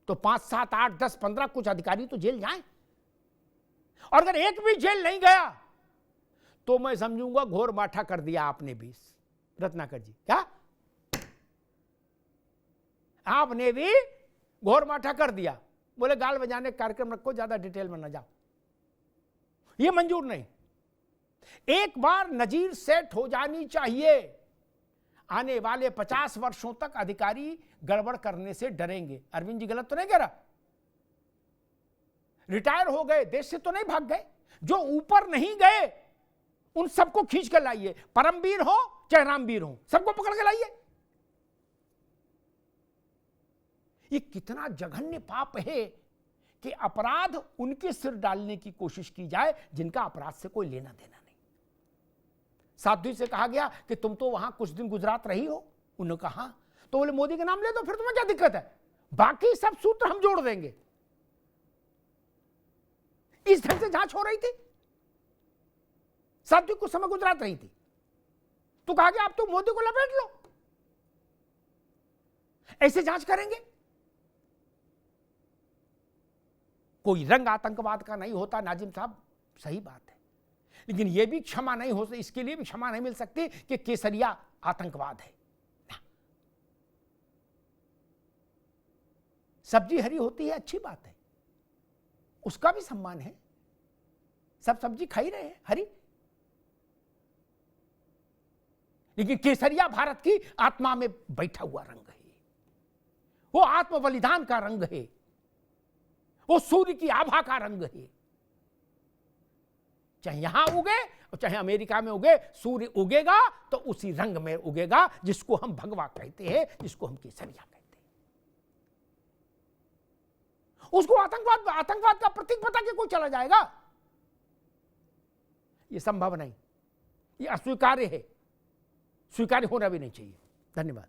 तो 5, 7, 8, 10, 15 कुछ अधिकारी तो जेल जाएं। और अगर एक भी जेल नहीं गया तो मैं समझूंगा घोर माठा कर दिया आपने भी, रत्नाकर जी। क्या आपने भी घोर माठा कर दिया? बोले गाल बजाने कार्यक्रम रखो, ज्यादा डिटेल में न जाओ, ये मंजूर नहीं। एक बार नजीर सेट हो जानी चाहिए। आने वाले 50 वर्षों तक अधिकारी गड़बड़ करने से डरेंगे। अरविंद जी गलत तो नहीं कह रहा? रिटायर हो गए, देश से तो नहीं भाग गए। जो ऊपर नहीं गए उन सबको खींच कर लाइए, परमवीर हो चाहे रामवीर हो, सबको पकड़ के लाइए। ये कितना जघन्य पाप है कि अपराध उनके सिर डालने की कोशिश की जाए जिनका अपराध से कोई लेना देना नहीं। साध्वी से कहा गया कि तुम तो वहां कुछ दिन गुजरात रही हो, उन्होंने कहा तो बोले मोदी का नाम ले दो, फिर तुम्हें क्या दिक्कत है, बाकी सब सूत्र हम जोड़ देंगे। इस ढंग से जांच हो रही थी। साध्वी कुछ समय गुजरात रही थी तो कहा गया आप तो मोदी को लपेट लो, ऐसे जांच करेंगे। कोई रंग आतंकवाद का नहीं होता नाजिम साहब, सही बात है, लेकिन यह भी क्षमा नहीं हो, इसके लिए भी क्षमा नहीं मिल सकती कि केसरिया आतंकवाद है। सब्जी हरी होती है, अच्छी बात है, उसका भी सम्मान है। सब सब्जी खा ही रहे हैं हरी, लेकिन केसरिया भारत की आत्मा में बैठा हुआ रंग है, वो आत्म बलिदान का रंग है, वो सूर्य की आभा का रंग है। चाहे यहां उगे और चाहे अमेरिका में उगे, सूर्य उगेगा तो उसी रंग में उगेगा जिसको हम भगवा कहते हैं, जिसको हम केसरिया कहते हैं। उसको आतंकवाद का प्रतीक बता के कोई चला जाएगा? ये संभव नहीं, ये अस्वीकार्य है, स्वीकार्य होना भी नहीं चाहिए। धन्यवाद।